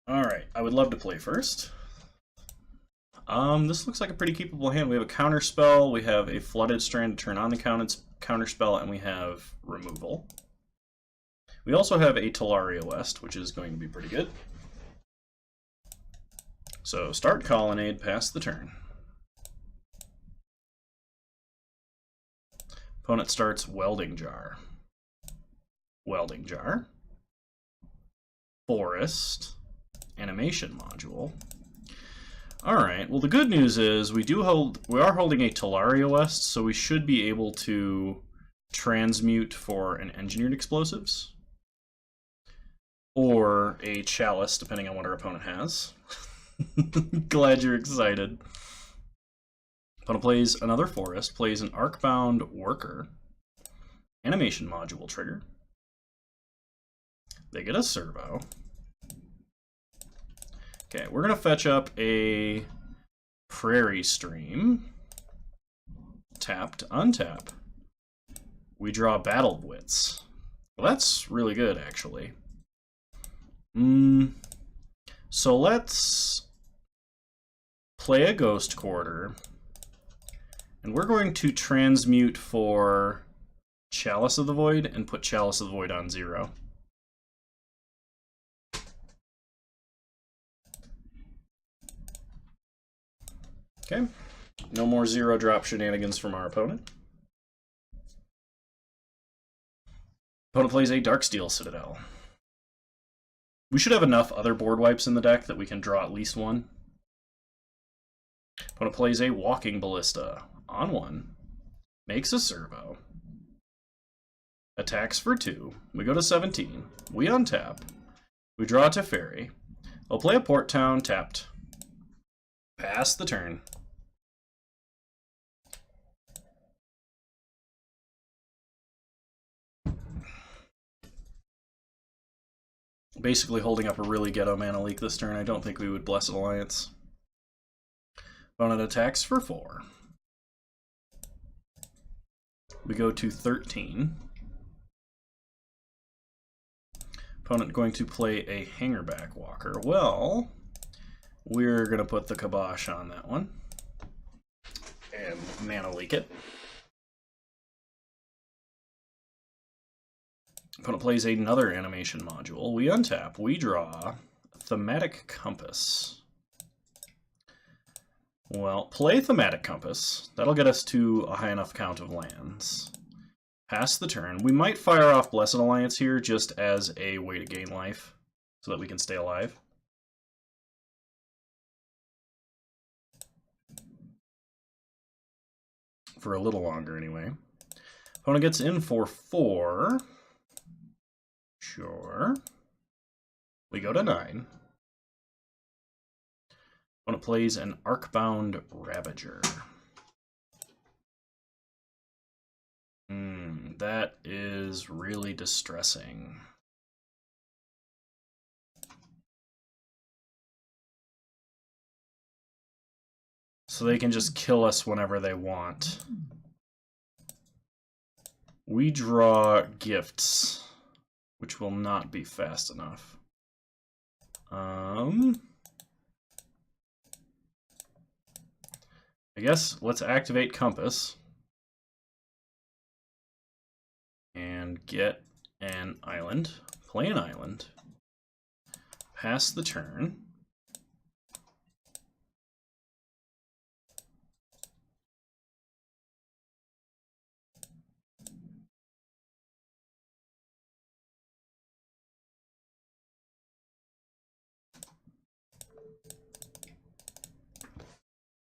Alright, I would love to play first. This looks like a pretty keepable hand. We have a counter spell, we have a Flooded Strand to turn on the counter spell, and we have removal. We also have a Talaria West, which is going to be pretty good. So start Colonnade, pass the turn. Opponent starts Welding Jar. Welding Jar. Forest. Animation Module. Alright, well the good news is we are holding a Talaria West, so we should be able to transmute for an Engineered Explosives. Or a Chalice, depending on what our opponent has. Glad you're excited. Opponent plays another Forest, plays an Arcbound Worker. Animation Module trigger. They get a Servo. Okay, we're going to fetch up a Prairie Stream. Tap to untap. We draw Battled Wits. Well, that's really good, actually. So let's play a Ghost Quarter. And we're going to transmute for Chalice of the Void and put Chalice of the Void on 0. Okay, no more 0-drop shenanigans from our opponent. Opponent plays a Darksteel Citadel. We should have enough other board wipes in the deck that we can draw at least one. Opponent plays a Walking Ballista on 1. Makes a Servo. Attacks for 2. We go to 17. We untap. We draw to Teferi. I'll play a Port Town tapped. Pass the turn. Basically holding up a really ghetto mana leak this turn. I don't think we would Blessed Alliance. Opponent attacks for 4. We go to 13. Opponent going to play a Hangerback Walker. Well, we're going to put the kibosh on that one and mana leak it. Opponent plays another Animation Module. We untap. We draw Thematic Compass. Well, play Thematic Compass. That'll get us to a high enough count of lands. Pass the turn. We might fire off Blessed Alliance here just as a way to gain life so that we can stay alive. For a little longer, anyway. Opponent gets in for 4. Sure. We go to 9. Opponent plays an Arcbound Ravager. That is really distressing. So they can just kill us whenever they want. We draw Gifts, which will not be fast enough. I guess let's activate Compass and get an island, play an island, pass the turn.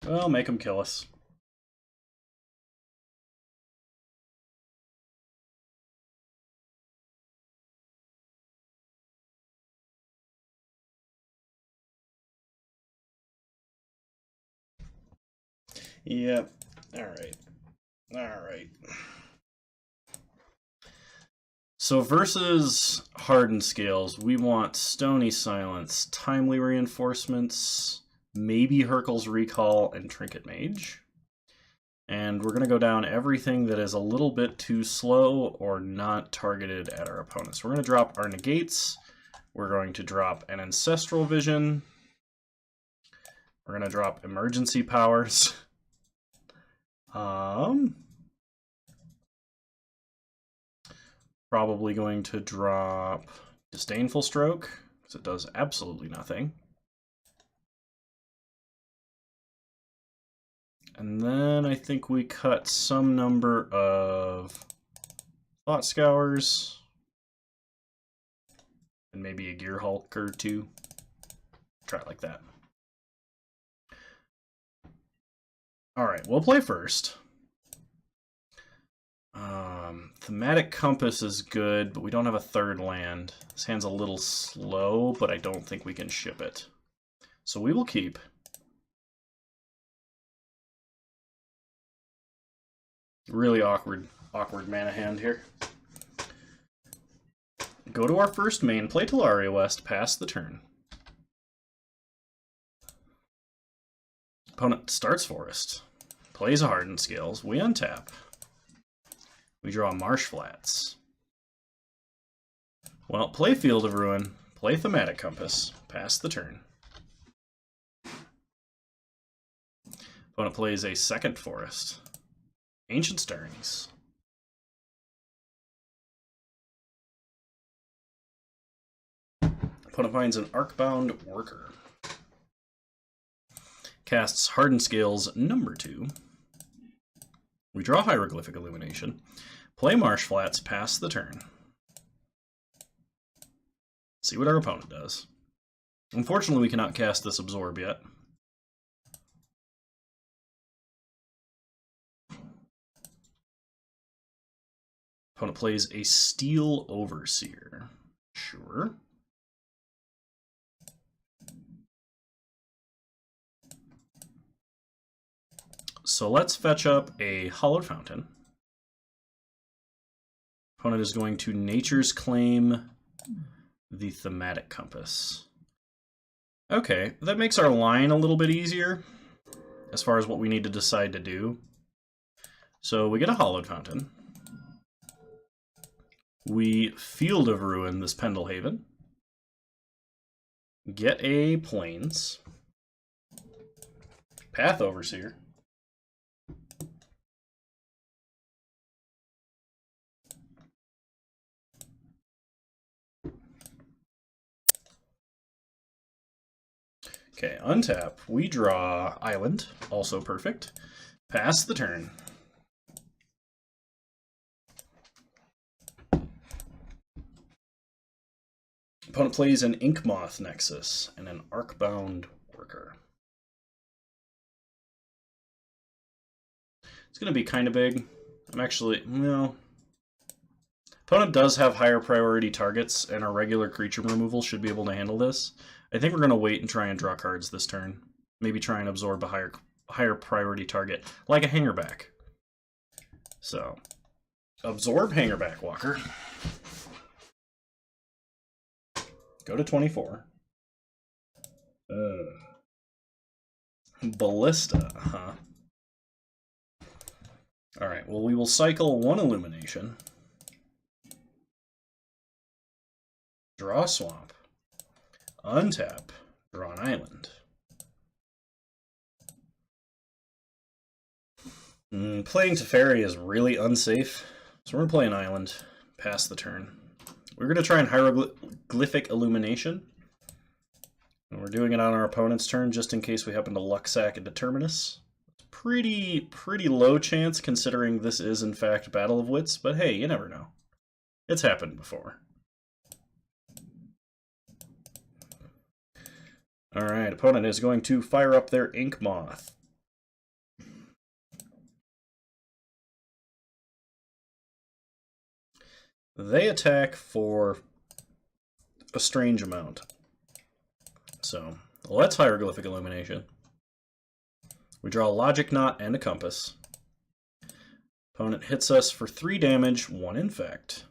Well, make them kill us. Yep. Alright. Alright. So versus Hardened Scales, we want Stony Silence, Timely Reinforcements, maybe Hurkyl's Recall, and Trinket Mage. And we're going to go down everything that is a little bit too slow or not targeted at our opponents. We're going to drop our Negates, We're going to drop an Ancestral Vision. We're going to drop Emergency Powers. Probably going to drop Disdainful Stroke, because it does absolutely nothing. And then I think we cut some number of Thought Scours. And maybe a Gear Hulk or two. Try it like that. Alright, we'll play first. Thematic Compass is good, but we don't have a third land. This hand's a little slow, but I don't think we can ship it. So we will keep. Really awkward mana hand here. Go to our first main, play Talaria West, pass the turn. Opponent starts Forest, plays a Hardened Scales, we untap. We draw Marsh Flats. Well, play Field of Ruin, play Thematic Compass, pass the turn. Opponent plays a second Forest. Ancient Stirrings. Opponent finds an Arcbound Worker. Casts Hardened Scales #2. We draw Hieroglyphic Illumination. Play Marsh Flats, pass the turn. See what our opponent does. Unfortunately, we cannot cast this Absorb yet. Opponent plays a Steel Overseer. Sure. So let's fetch up a Hallowed Fountain. Opponent is going to Nature's Claim the Thematic Compass. Okay, that makes our line a little bit easier as far as what we need to decide to do. So we get a Hallowed Fountain. We Field of Ruin this Pendelhaven. Get a Plains. Path Overseer. Okay, untap. We draw Island, also perfect. Pass the turn. Opponent plays an Inkmoth Nexus and an Arcbound Worker. It's going to be kind of big. I'm actually, no. Opponent does have higher priority targets, and our regular creature removal should be able to handle this. I think we're going to wait and try and draw cards this turn. Maybe try and absorb a higher priority target, like a Hangerback. So, absorb Hangerback, Walker. Go to 24. Ballista, huh? Alright, well, we will cycle one Illumination. Draw a Swamp. Untap. Draw an Island. Playing Teferi is really unsafe, so we're going to play an Island. Pass the turn. We're going to try and Hieroglyphic Illumination. And we're doing it on our opponent's turn just in case we happen to Lucksack a Determinus. Pretty low chance considering this is in fact Battle of Wits, but hey, you never know. It's happened before. Alright, opponent is going to fire up their Inkmoth. They attack for a strange amount. So, let's Hieroglyphic Illumination. We draw a Logic Knot and a Compass. Opponent hits us for 3 damage, 1 Infect.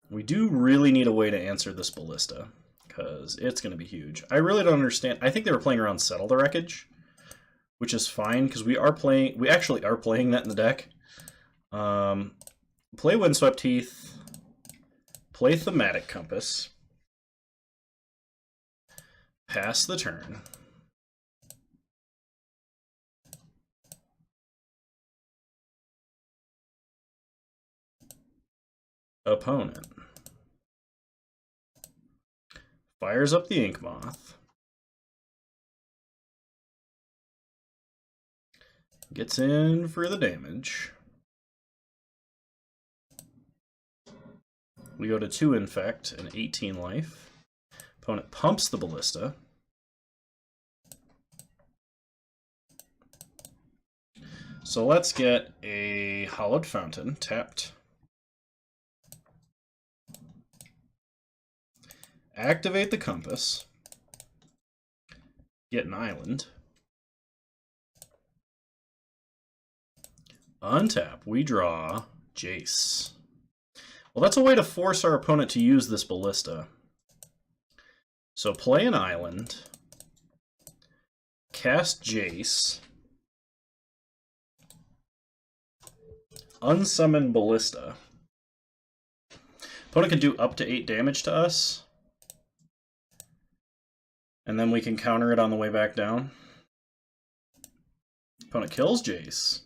We do really need a way to answer this Ballista, because it's going to be huge. I really don't understand. I think they were playing around Settle the Wreckage, which is fine, because we actually are playing that in the deck. Play Windswept Heath. Play Thematic Compass. Pass the turn. Opponent fires up the Ink Moth. Gets in for the damage. We go to 2 Infect and 18 life. Opponent pumps the Ballista. So let's get a Hollowed Fountain tapped. Activate the Compass. Get an island. Untap. We draw Jace. Well, that's a way to force our opponent to use this Ballista. So play an island. Cast Jace. Unsummon Ballista. Opponent can do up to 8 damage to us. And then we can counter it on the way back down. Opponent kills Jace.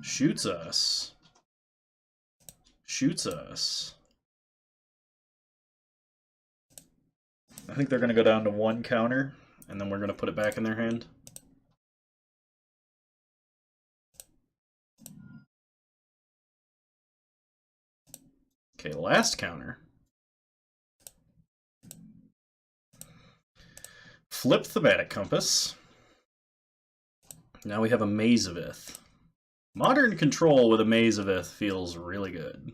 Shoots us. Shoots us. I think they're going to go down to 1 counter, and then we're going to put it back in their hand. Okay, last counter. Flip Thematic Compass. Now we have a Maze of Ith. Modern control with a Maze of Ith feels really good.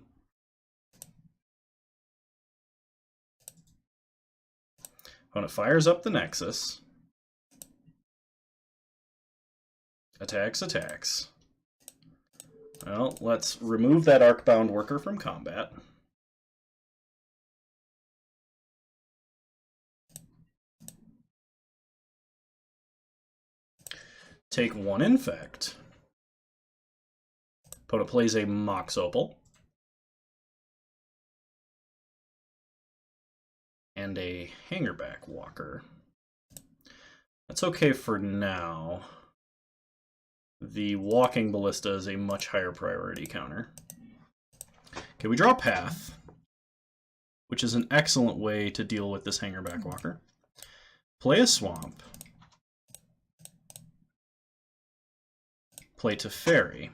Opponent fires up the Nexus. Attacks, attacks. Well, let's remove that Arcbound Worker from combat. Take 1 Infect. Opponent plays a Mox Opal. And a Hangerback Walker. That's okay for now. The Walking Ballista is a much higher priority counter. Okay, we draw Path, which is an excellent way to deal with this Hangerback Walker. Play a Swamp. Play Teferi.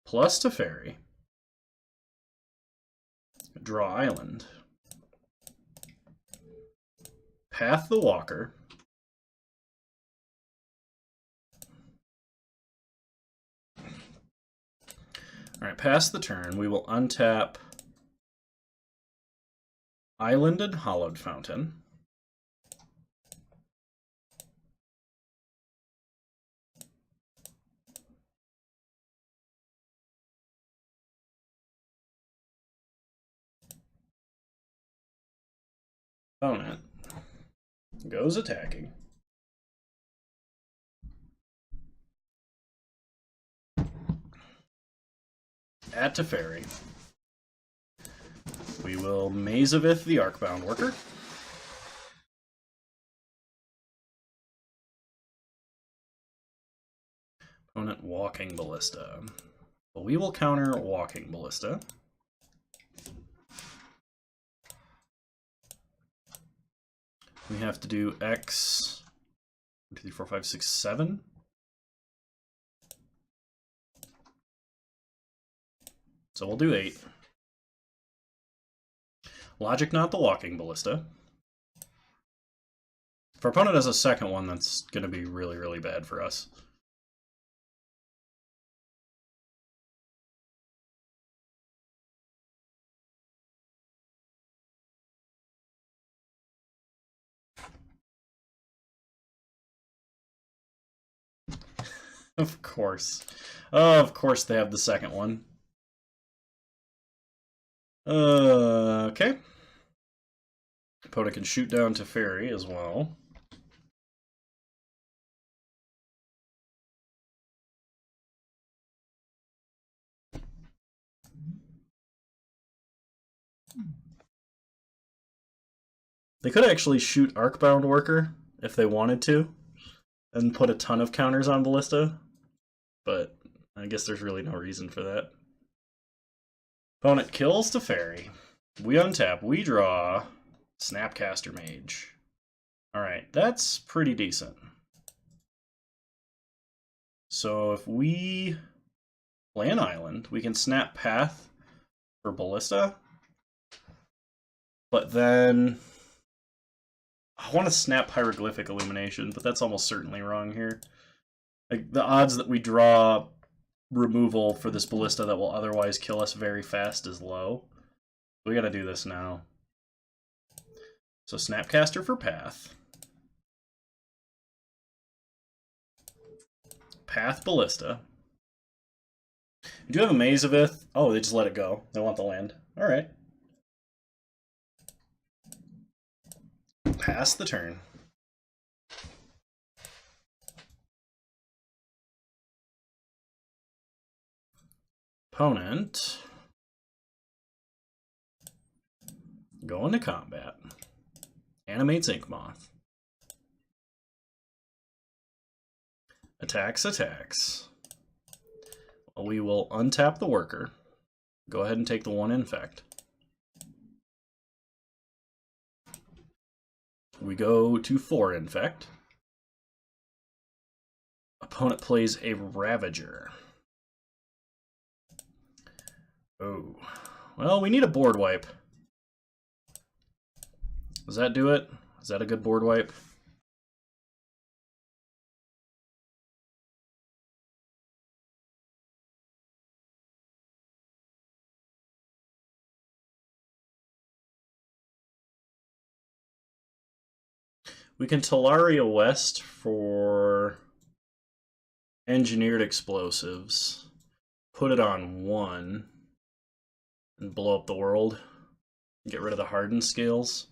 Plus Teferi. Draw Island. Path the Walker. Alright, pass the turn. We will untap Island and Hollowed Fountain. Opponent goes attacking. At Teferi. We will Maze of Ith the Arcbound Worker. Opponent Walking Ballista. But we will counter Walking Ballista. We have to do X 1, 2, 3, 4, 5, 6, 7. So we'll do 8. Logic not the Walking Ballista. If our opponent has a second one, that's going to be really, really bad for us. Of course. Of course they have the second one. Okay. Opponent can shoot down Teferi as well. They could actually shoot Arcbound Worker if they wanted to, and put a ton of counters on Ballista, but I guess there's really no reason for that. Opponent kills Teferi. We untap. We draw Snapcaster Mage. Alright, that's pretty decent. So if we play an island, we can snap Path for Ballista, but then I want to snap Hieroglyphic Illumination, but that's almost certainly wrong here. Like, the odds that we draw removal for this Ballista that will otherwise kill us very fast is low. We gotta do this now. So Snapcaster for Path. Path Ballista. Do you have a Maze of Ith? Oh, they just let it go. They want the land. Alright. Pass the turn. Opponent. Go into combat. Animates Inkmoth. Attacks. We will untap the worker. Go ahead and take the 1 infect. We go to 4 infect. Opponent plays a Ravager. Oh. Well, we need a board wipe. Does that do it? Is that a good board wipe? We can Talaria West for engineered explosives. Put it on 1 and blow up the world. Get rid of the hardened scales.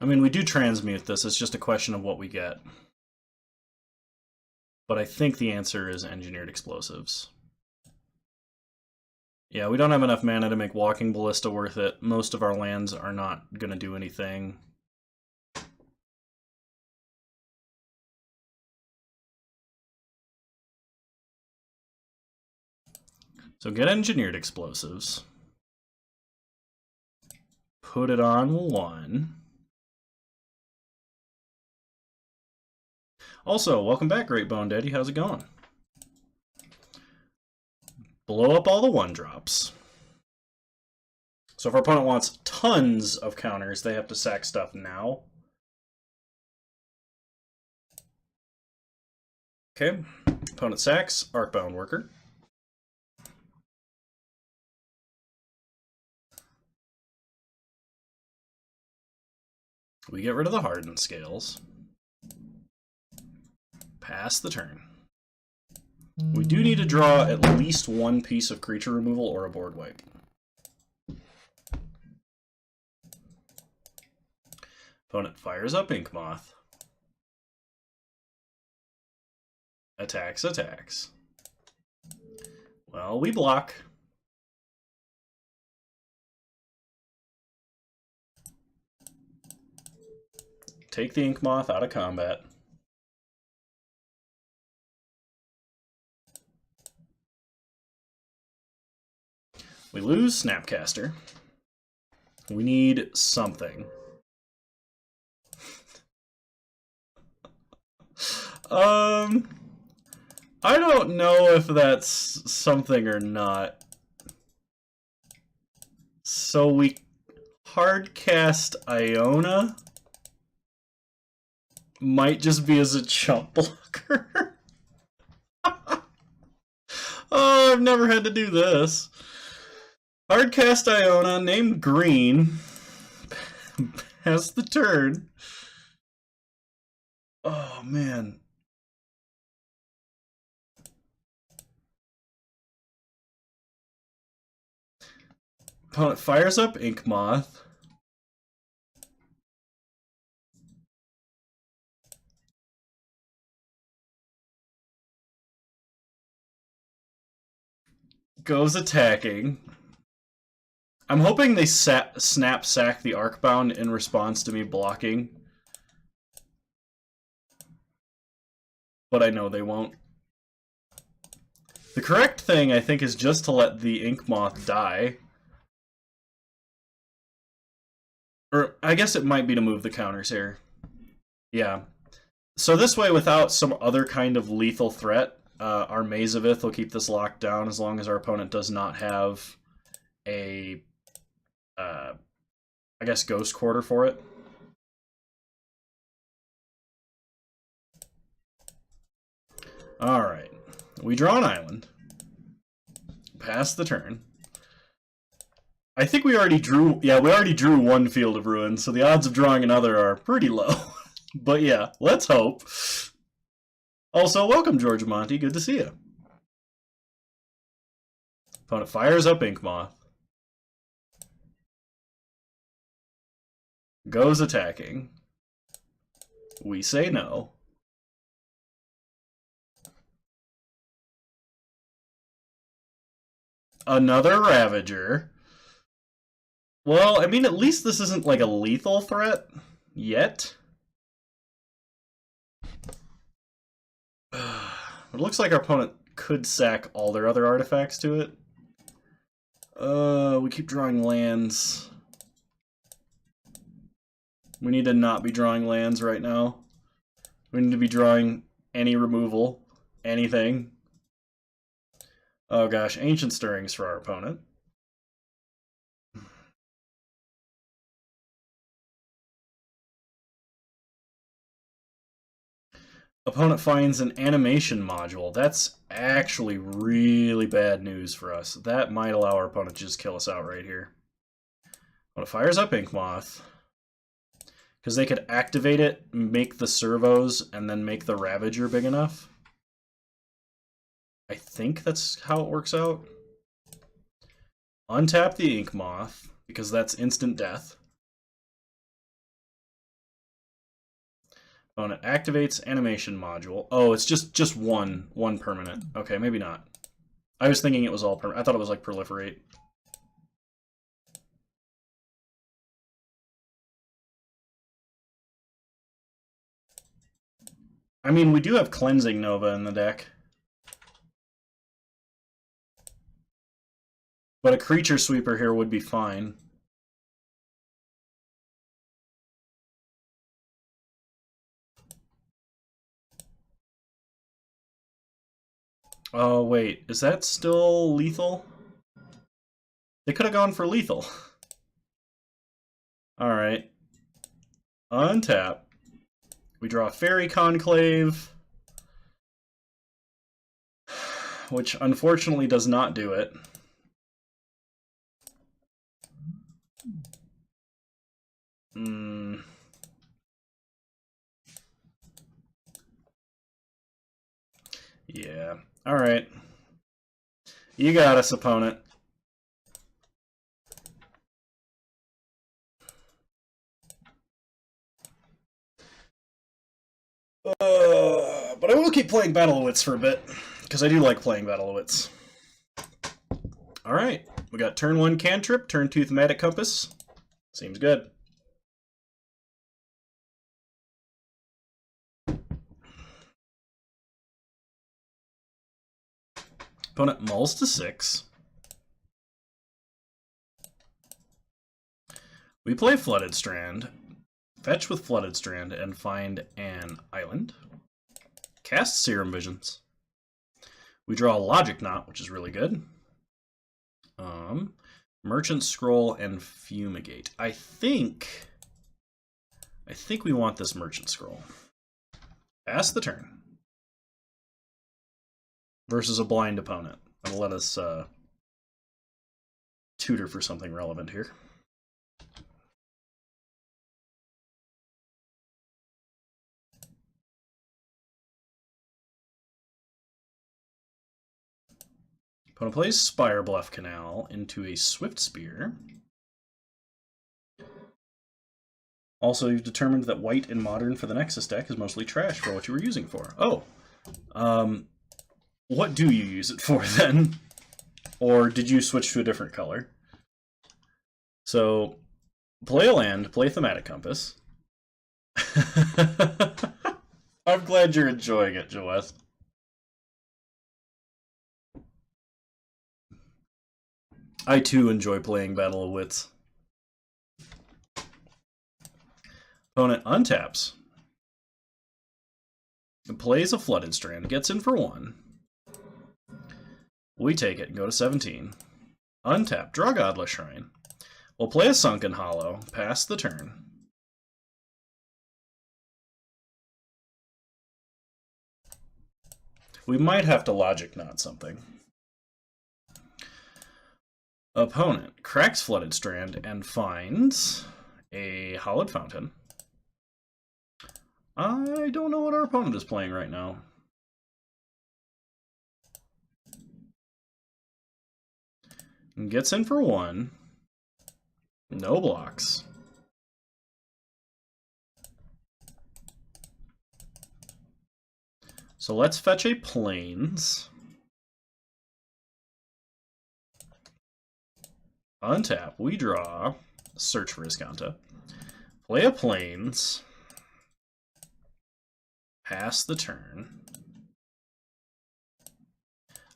I mean, we do transmute this, it's just a question of what we get. But I think the answer is engineered explosives. Yeah, we don't have enough mana to make Walking Ballista worth it. Most of our lands are not going to do anything. So get engineered explosives. Put it on 1. Also, welcome back, Great Bone Daddy. How's it going? Blow up all the 1-drops. So if our opponent wants tons of counters, they have to sack stuff now. Okay, opponent sacks, Arcbound Worker. We get rid of the hardened scales. Pass the turn. We do need to draw at least 1 piece of creature removal or a board wipe. Opponent fires up Inkmoth. Attacks. Well, we block. Take the Inkmoth out of combat. We lose Snapcaster. We need something. I don't know if that's something or not. So we hardcast Iona. Might just be as a chump blocker. Oh, I've never had to do this. Hardcast Iona, named Green. Pass the turn. Oh, man. Opponent fires up Ink Moth. Goes attacking. I'm hoping they snap sack the Arcbound in response to me blocking. But I know they won't. The correct thing, I think, is just to let the Ink Moth die. Or, I guess it might be to move the counters here. Yeah. So this way, without some other kind of lethal threat, our Mazavith will keep this locked down as long as our opponent does not have a, I guess, Ghost Quarter for it. Alright. We draw an island. Pass the turn. I think we already drew... Yeah, we already drew one Field of Ruin, so the odds of drawing another are pretty low. But yeah, let's hope. Also, welcome, George Monty. Good to see you. Opponent fires up Ink Moth. Goes attacking. We say no. Another Ravager. Well, I mean, at least this isn't like a lethal threat yet. It looks like our opponent could sack all their other artifacts to it. We keep drawing lands. We need to not be drawing lands right now. We need to be drawing any removal, anything. Oh gosh, Ancient Stirrings for our opponent. Opponent finds an animation module. That's actually really bad news for us. That might allow our opponent to just kill us out right here. Opponent fires up Ink Moth. Because they could activate it, make the servos, and then make the Ravager big enough. I think that's how it works out. Untap the Ink Moth, because that's instant death. Opponent activates animation module. Oh, it's just one permanent. Okay, maybe not. I was thinking it was all permanent. I thought it was like proliferate. I mean, we do have Cleansing Nova in the deck. But a creature sweeper here would be fine. Oh, wait. Is that still lethal? They could have gone for lethal. Alright. Untap. We draw a Fairy Conclave, which unfortunately does not do it. Yeah. Alright. You got us, opponent. But I will keep playing Battle of Wits for a bit, because I do like playing Battle of Wits. Alright, we got turn 1 Cantrip, turn 2 Thematic Compass. Seems good. Opponent mulls to 6. We play Flooded Strand, fetch with Flooded Strand, and find an island. Cast Serum Visions. We draw a Logic Knot, which is really good. Merchant Scroll and Fumigate. I think we want this Merchant Scroll. Pass the turn. Versus a blind opponent. That'll let us tutor for something relevant here. Opponent plays Spire Bluff Canal into a Swift Spear. Also, you've determined that white in Modern for the Nexus deck is mostly trash for what you were using for. Oh. What do you use it for, then? Or did you switch to a different color? So, play a land, play Thematic Compass. I'm glad you're enjoying it, Joeth. I too enjoy playing Battle of Wits. Opponent untaps. Plays a Flooded Strand, gets in for 1. We take it and go to 17. Untap, draw Godless Shrine. We'll play a Sunken Hollow, pass the turn. We might have to Logic Knot something. Opponent cracks Flooded Strand and finds a Hollowed Fountain. I don't know what our opponent is playing right now. Gets in for 1. No blocks. So let's fetch a Plains. Untap, we draw, search for Iscanta. Play a Plains. Pass the turn.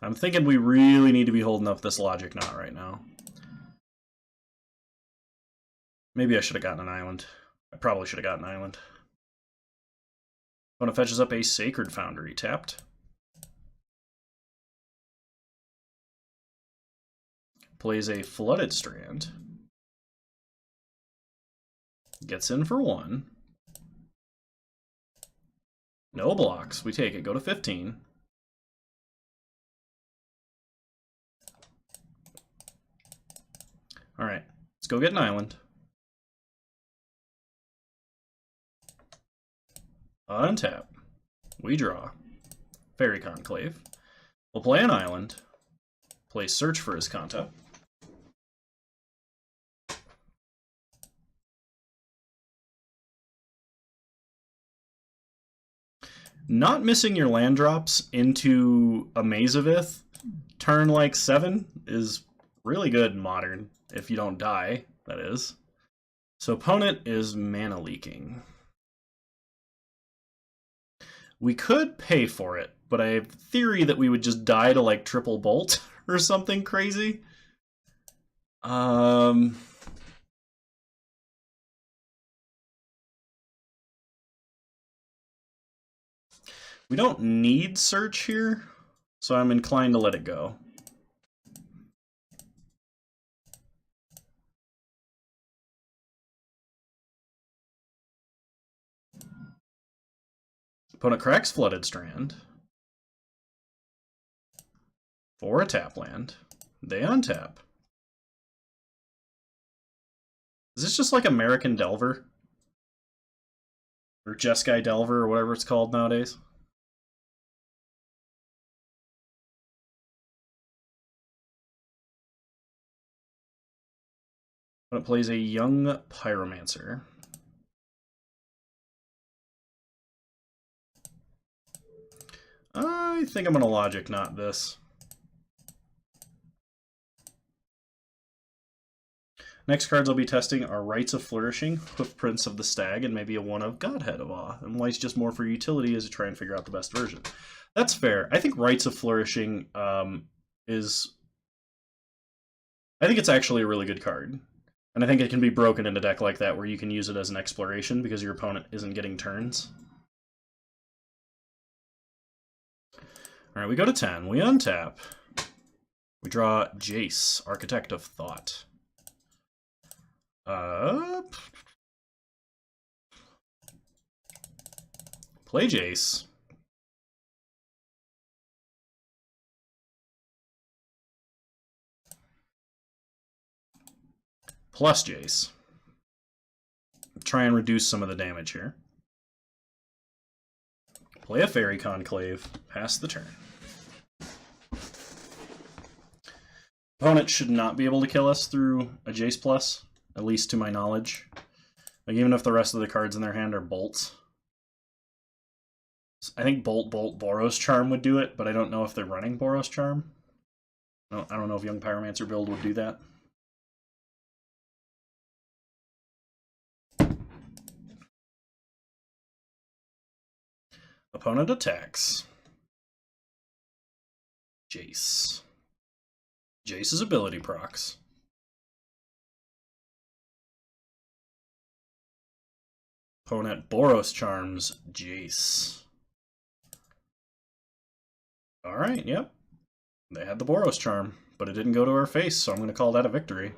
I'm thinking we really need to be holding up this Logic Knot right now. Maybe I should have gotten an island. I probably should have gotten an island. Opponent fetches up a Sacred Foundry, tapped. Plays a Flooded Strand. Gets in for 1. No blocks. We take it. Go to 15. Alright. Let's go get an island. Untap. We draw. Fairy Conclave. We'll play an island. Play Search for Iscanta. Not missing your land drops into a Maze of Ith turn like 7 is really good in Modern, if you don't die, that is. So opponent is mana leaking. We could pay for it, but I have theory that we would just die to like triple bolt or something crazy. We don't need search here, so I'm inclined to let it go. Opponent cracks Flooded Strand for a tap land. They untap. Is this just like American Delver? Or Jeskai Delver, or whatever it's called nowadays? It plays a Young Pyromancer. I think I'm going to Logic Knot this. Next cards I'll be testing are Rites of Flourishing, Hoofprints of the Stag, and maybe a one of Godhead of Awe. And Light's just more for utility as you try and figure out the best version. That's fair. I think Rites of Flourishing is... I think it's actually a really good card. And I think it can be broken in a deck like that where you can use it as an exploration because your opponent isn't getting turns. Alright, we go to 10. We untap. We draw Jace, Architect of Thought. Play Jace. Plus Jace. Try and reduce some of the damage here. Play a Fairy Conclave. Pass the turn. Opponent should not be able to kill us through a Jace Plus, at least to my knowledge. Like, even if the rest of the cards in their hand are bolts. I think Bolt, Boros Charm would do it, but I don't know if they're running Boros Charm. I don't know if Young Pyromancer build would do that. Opponent attacks. Jace. Jace's ability procs. Opponent Boros Charms Jace. Alright, yep. They had the Boros Charm, but it didn't go to her face, so I'm going to call that a victory.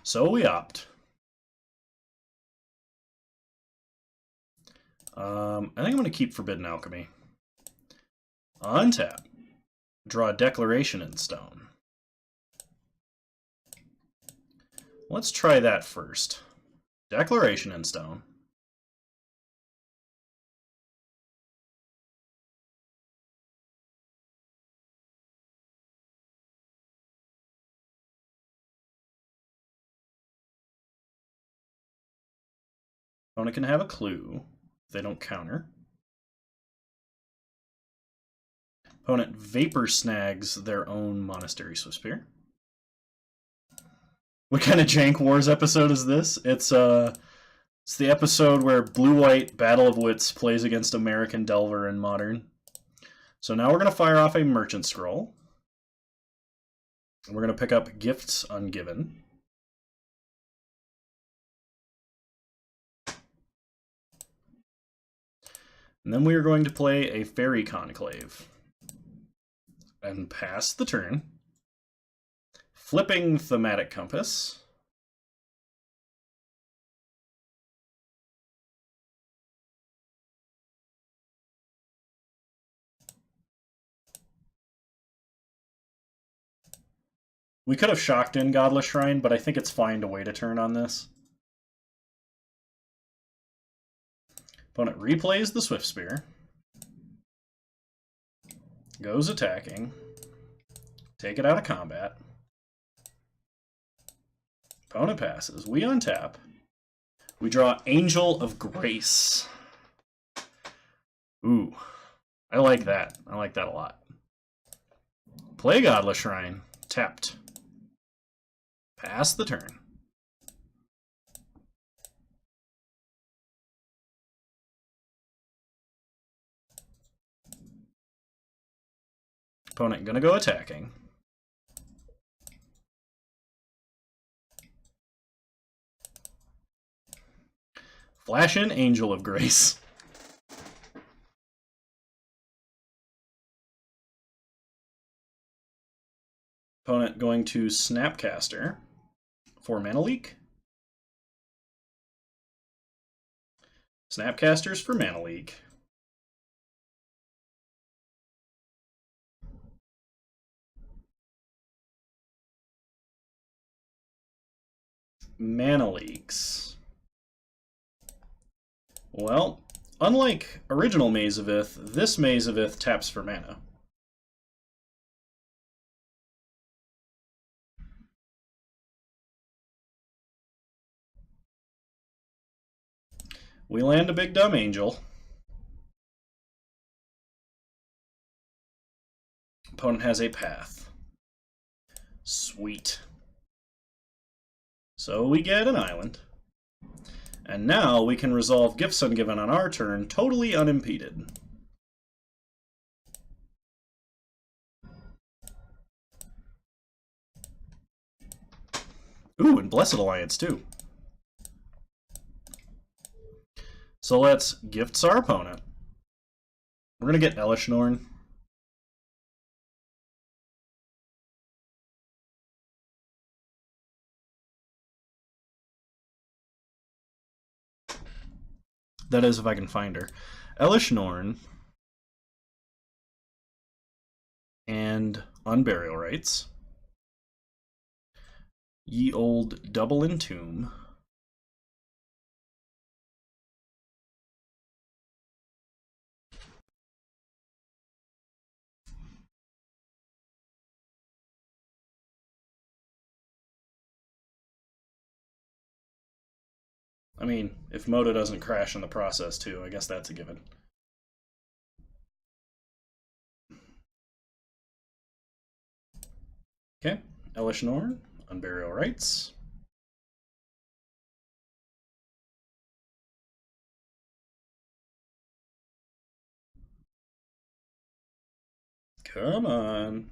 So we opt. I think I'm going to keep Forbidden Alchemy. Untap. Draw a Declaration in Stone. Let's try that first. Declaration in Stone. Opponent can have a clue if they don't counter. Opponent Vapor Snags their own Monastery Swiftspear. What kind of Jank Wars episode is this? It's the episode where Blue-White Battle of Wits plays against American Delver in Modern. So now we're going to fire off a Merchant Scroll. And we're going to pick up Gifts Ungiven. And then we are going to play a Fairy Conclave. And pass the turn. Flipping Thematic Compass. We could have shocked in Godless Shrine, but I think it's fine to wait a turn on this. Opponent replays the Swiftspear. Goes attacking. Take it out of combat. Opponent passes. We untap. We draw Angel of Grace. Ooh. I like that. I like that a lot. Play Godless Shrine. Tapped. Pass the turn. Opponent gonna go attacking. Flash in Angel of Grace. Opponent going to Snapcaster for Mana Leak. Snapcasters for Mana Leak. Mana Leaks. Well, unlike original Maze of Ith, this Maze of Ith taps for mana. We land a big dumb angel. Opponent has a path. Sweet. So we get an island. And now we can resolve Gifts Ungiven on our turn totally unimpeded. Ooh, and Blessed Alliance too. So let's Gifts our opponent. We're going to get Elishnorn. That is, if I can find her. Elishnorn and Unburial Rites. Ye Old Double Entomb. I mean, if Moto doesn't crash in the process too, I guess that's a given. Okay, Elish Norn, Unburial Rites. Come on.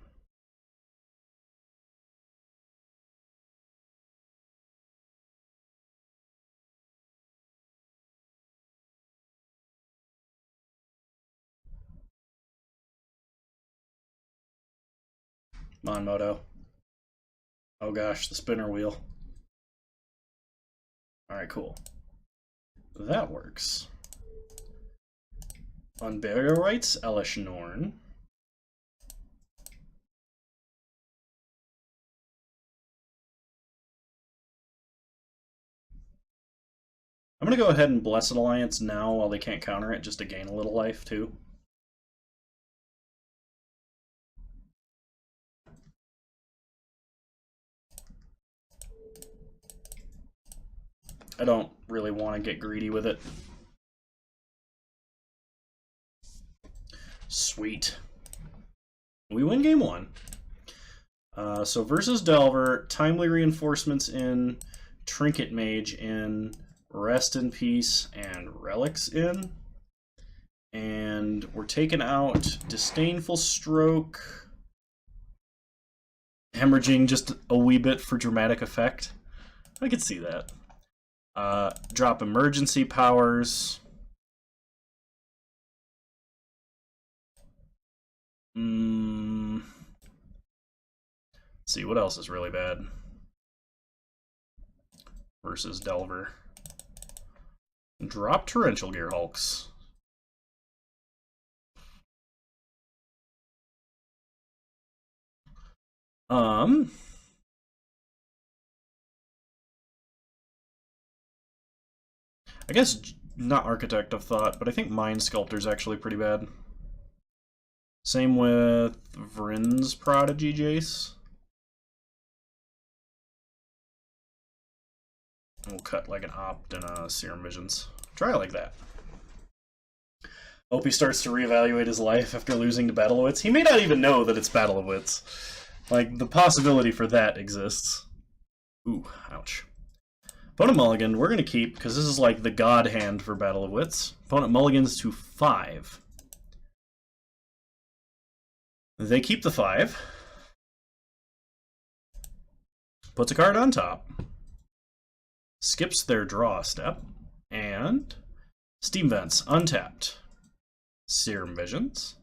Come on, Moto. Oh gosh, the spinner wheel. Alright, cool. That works. Unburial Rites, Elish Norn. I'm going to go ahead and Blessed Alliance now while they can't counter it, just to gain a little life, too. I don't really want to get greedy with it. Sweet. We win game 1. So versus Delver, Timely Reinforcements in, Trinket Mage in, Rest in Peace and Relics in. And we're taking out Disdainful Stroke. Hemorrhaging just a wee bit for dramatic effect. I could see that. Drop Emergency Powers. Let's see, what else is really bad? Versus Delver. Drop Torrential Gear Hulks. I guess not Architect of Thought, but I think Mind Sculptor's actually pretty bad. Same with Vryn's Prodigy Jace. We'll cut like an Opt and a Serum Visions. Try it like that. Hope he starts to reevaluate his life after losing to Battle of Wits. He may not even know that it's Battle of Wits. Like, the possibility for that exists. Ooh, ouch. Opponent mulligan, we're going to keep, because this is like the god hand for Battle of Wits. Opponent mulligans to 5. They keep the 5. Puts a card on top. Skips their draw step. And Steam Vents, untapped. Serum Visions.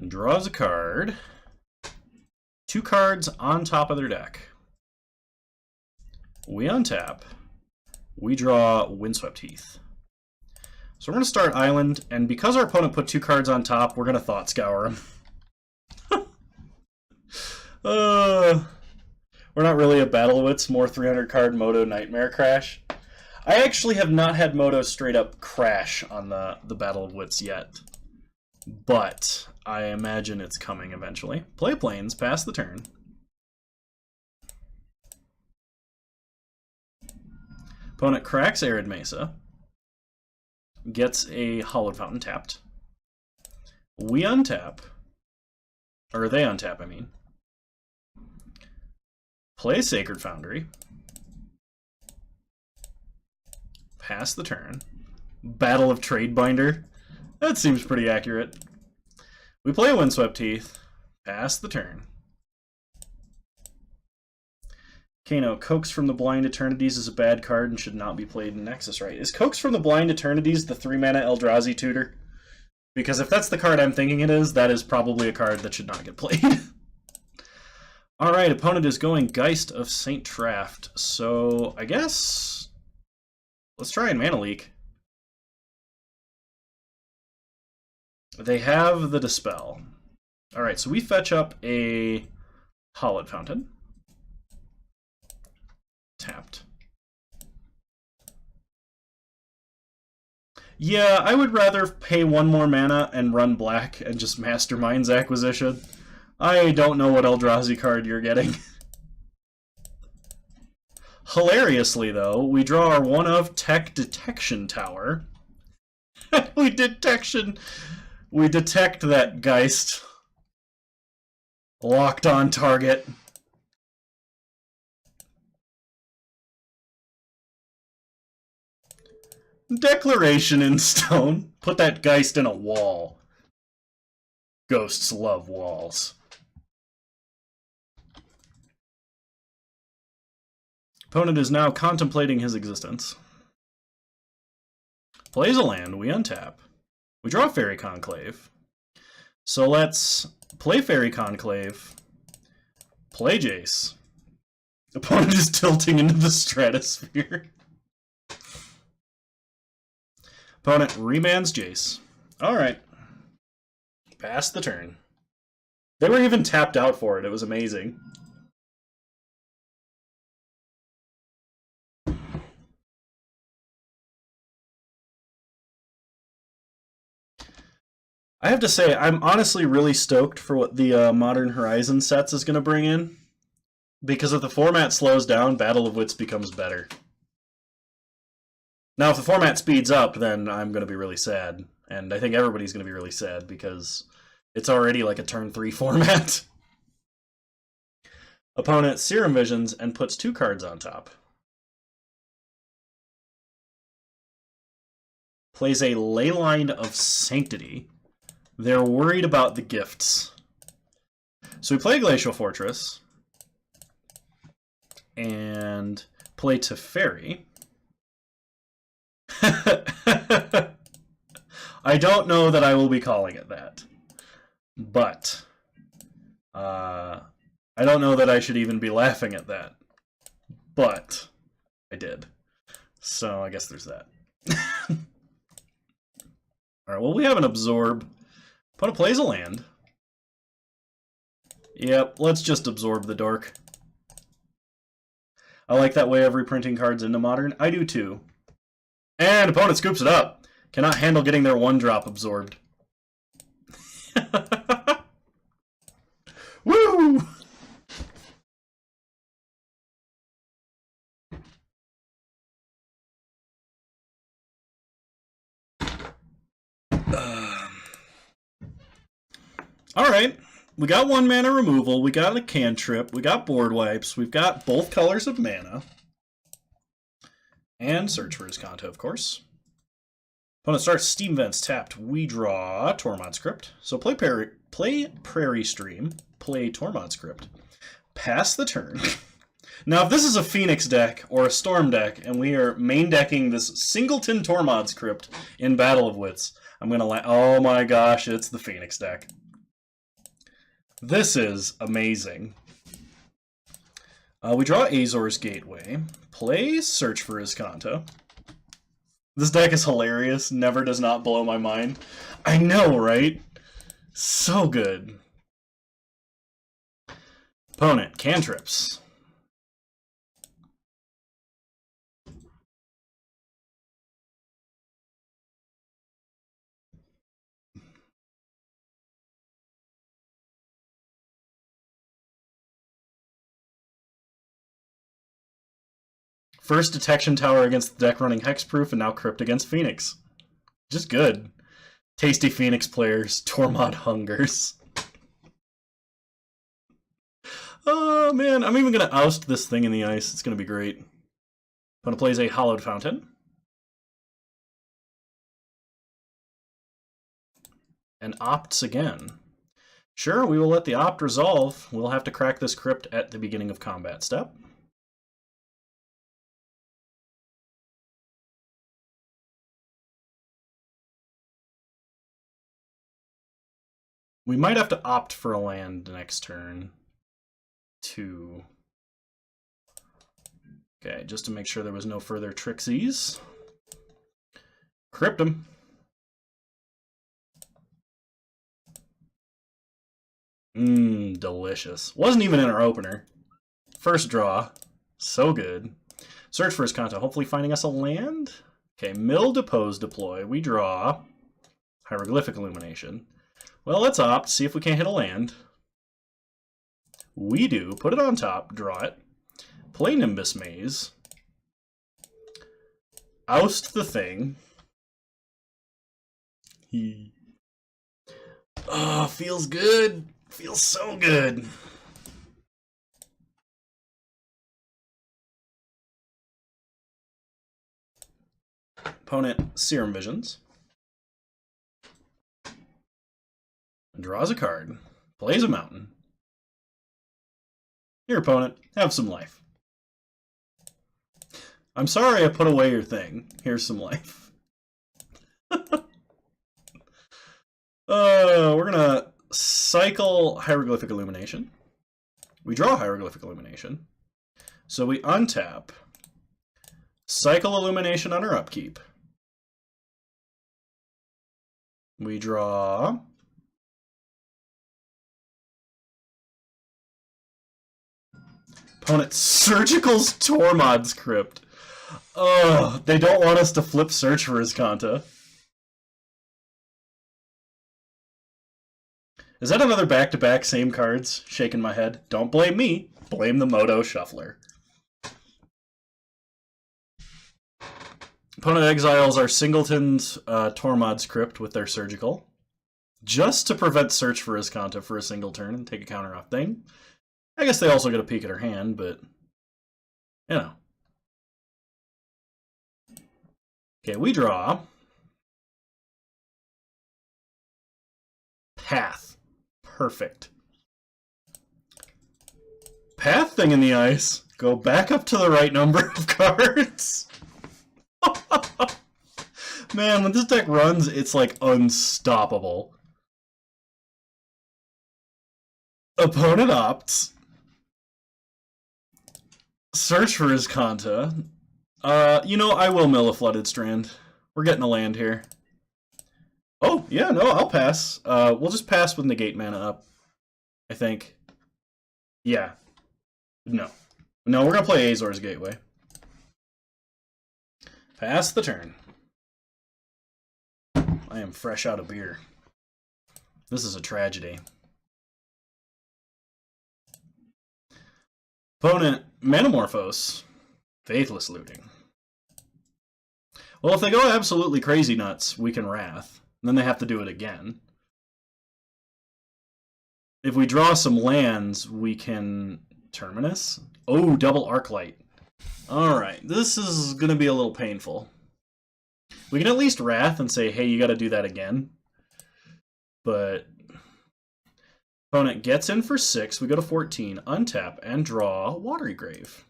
Draws a card. 2 cards on top of their deck. We untap. We draw Windswept Heath. So we're going to start Island, and because our opponent put 2 cards on top, we're going to Thought Scour him. We're not really a Battle of Wits, more 300 card Moto Nightmare Crash. I actually have not had Moto straight up crash on the Battle of Wits yet. But I imagine it's coming eventually. Play Plains, pass the turn. Opponent cracks Arid Mesa. Gets a Hallowed Fountain tapped. We untap. Or they untap, I mean. Play Sacred Foundry. Pass the turn. Battle of Tradebinder. That seems pretty accurate. We play Windswept Heath. Pass the turn. Kano, Coax from the Blind Eternities is a bad card and should not be played in Nexus, right? Is Coax from the Blind Eternities the 3-mana Eldrazi tutor? Because if that's the card I'm thinking it is, that is probably a card that should not get played. Alright, opponent is going Geist of St. Traft. So, I guess... let's try and Mana Leak. They have the Dispel. Alright, so we fetch up a Hallowed Fountain. Tapped. Yeah, I would rather pay 1 more mana and run black and just Mastermind's Acquisition. I don't know what Eldrazi card you're getting. Hilariously, though, we draw our one-of tech detection tower. We detect that Geist. Locked on target. Declaration in stone. Put that Geist in a wall. Ghosts love walls. Opponent is now contemplating his existence. Plays a land, we untap. We draw Fairy Conclave. So let's play Fairy Conclave, play Jace. Opponent is tilting into the stratosphere. Opponent remands Jace. Alright. Pass the turn. They were even tapped out for it. It was amazing. I have to say, I'm honestly really stoked for what the Modern Horizon sets is going to bring in. Because if the format slows down, Battle of Wits becomes better. Now, if the format speeds up, then I'm going to be really sad. And I think everybody's going to be really sad, because it's already like a turn 3 format. Opponent Serum Visions and puts 2 cards on top. Plays a Leyline of Sanctity. They're worried about the gifts. So we play Glacial Fortress. And play Teferi. I don't know that I will be calling it that. But I don't know that I should even be laughing at that. But I did. So I guess there's that. Alright, well, we have an Absorb. Opponent plays a land. Yep, let's just absorb the dork. I like that way of reprinting cards into Modern. I do too. And opponent scoops it up. Cannot handle getting their 1-drop absorbed. Woo! Alright, we got 1 mana removal, we got a cantrip, we got board wipes, we've got both colors of mana. And search for his Kano, of course. Opponent starts Steam Vents tapped. We draw Tormod's Crypt. So play Prairie Stream, play Tormod's Crypt. Pass the turn. Now, if this is a Phoenix deck or a Storm deck, and we are main decking this Singleton Tormod's Crypt in Battle of Wits, I'm going to oh my gosh, it's the Phoenix deck. This is amazing. We draw Azor's Gateway. Play Search for his Kano. This deck is hilarious. Never does not blow my mind. I know, right? So good. Opponent, cantrips. First detection tower against the deck running Hexproof, and now Crypt against Phoenix. Just good. Tasty Phoenix players, Tormod hungers. Oh man, I'm even going to oust this thing in the ice. It's going to be great. Opponent plays a Hollowed Fountain. And opts again. Sure, we will let the opt resolve. We'll have to crack this Crypt at the beginning of combat step. We might have to opt for a land next turn. 2. Okay, just to make sure there was no further trixies. Crypt him. Delicious. Wasn't even in our opener. First draw. So good. Search for his Kano, hopefully finding us a land. Okay, Mill, Depose, Deploy. We draw Hieroglyphic Illumination. Well, let's opt, see if we can't hit a land. We do. Put it on top, draw it. Play Nimbus Maze. oust the thing. Oh, feels good. Feels so good. Opponent Serum Visions. Draws a card. Plays a mountain. Your opponent, have some life. I'm sorry I put away your thing. Here's some life. We're gonna cycle Hieroglyphic Illumination. We draw Hieroglyphic Illumination. So we untap. Cycle Illumination on our upkeep. We draw. Opponent Surgical's Tormod's Crypt. Oh, they don't want us to flip search for his Kanta. Is that another back-to-back same cards? Shaking my head. Don't blame me. Blame the Moto Shuffler. Opponent exiles our Singleton's Tormod's Crypt with their Surgical. Just to prevent search for his Kanta for a single turn and take a counter off thing. I guess they also get a peek at her hand, but, you know. Okay, we draw. Path. Perfect. Path thing in the ice. Go back up to the right number of cards. Man, when this deck runs, it's like unstoppable. Opponent opts. Search for his Kanta. You know, I will mill a Flooded Strand. We're getting a land here. Oh, yeah, no, I'll pass. We'll just pass with Negate mana up, I think. Yeah. No. No, we're going to play Azor's Gateway. Pass the turn. I am fresh out of beer. This is a tragedy. Opponent, Manamorphose. Faithless Looting. Well, if they go absolutely crazy nuts, we can Wrath. And then they have to do it again. If we draw some lands, we can Terminus. Oh, double Arclight. Alright, this is going to be a little painful. We can at least Wrath and say, hey, you got to do that again. But opponent gets in for 6. We go to 14, untap, and draw Watery Grave.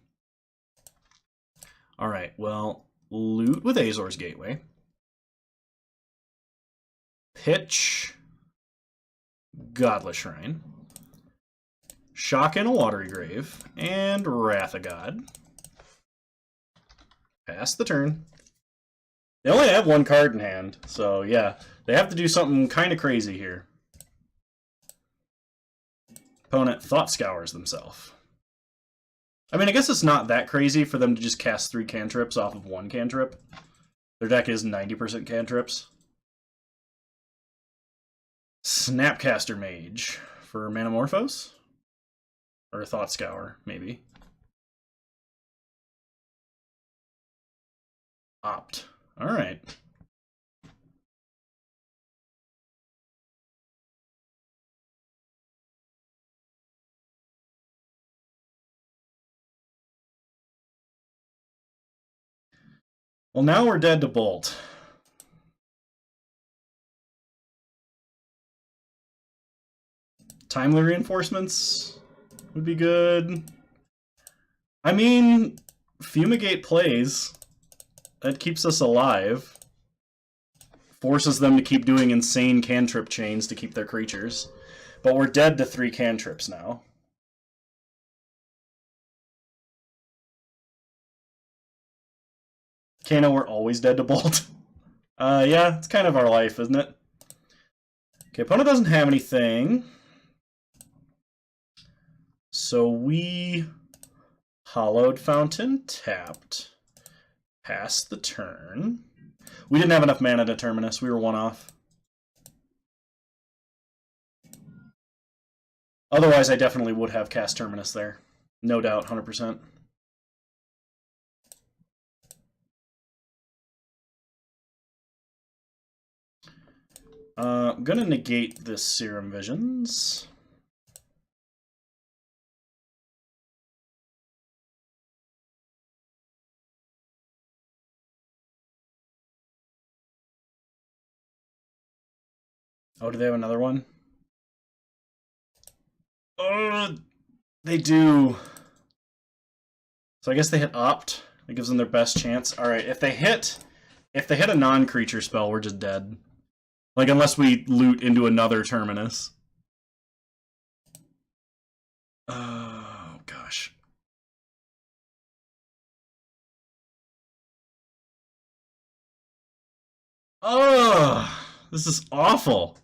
Alright, well, loot with Azor's Gateway. Pitch Godless Shrine. Shock in a Watery Grave. And Wrath of God. Pass the turn. They only have one card in hand, so yeah. They have to do something kind of crazy here. Opponent Thought Scours themselves. I mean, I guess it's not that crazy for them to just cast 3 cantrips off of 1 cantrip. Their deck is 90% cantrips. Snapcaster Mage for Manamorphose? Or Thought Scour, maybe. Opt. Alright. Well, now we're dead to Bolt. Timely Reinforcements would be good. I mean, Fumigate plays. That keeps us alive. Forces them to keep doing insane cantrip chains to keep their creatures. But we're dead to 3 cantrips now. Kano, we're always dead to Bolt. Yeah, it's kind of our life, isn't it? Okay, opponent doesn't have anything. So we Hollowed Fountain, tapped. Passed the turn. We didn't have enough mana to Terminus. We were 1 off. Otherwise, I definitely would have cast Terminus there. No doubt, 100%. I'm gonna negate this Serum Visions. Oh, do they have another one? Oh, they do. So I guess they hit Opt. That gives them their best chance. All right, if they hit a non-creature spell, we're just dead. Like, unless we loot into another Terminus. Oh, gosh. Oh, this is awful.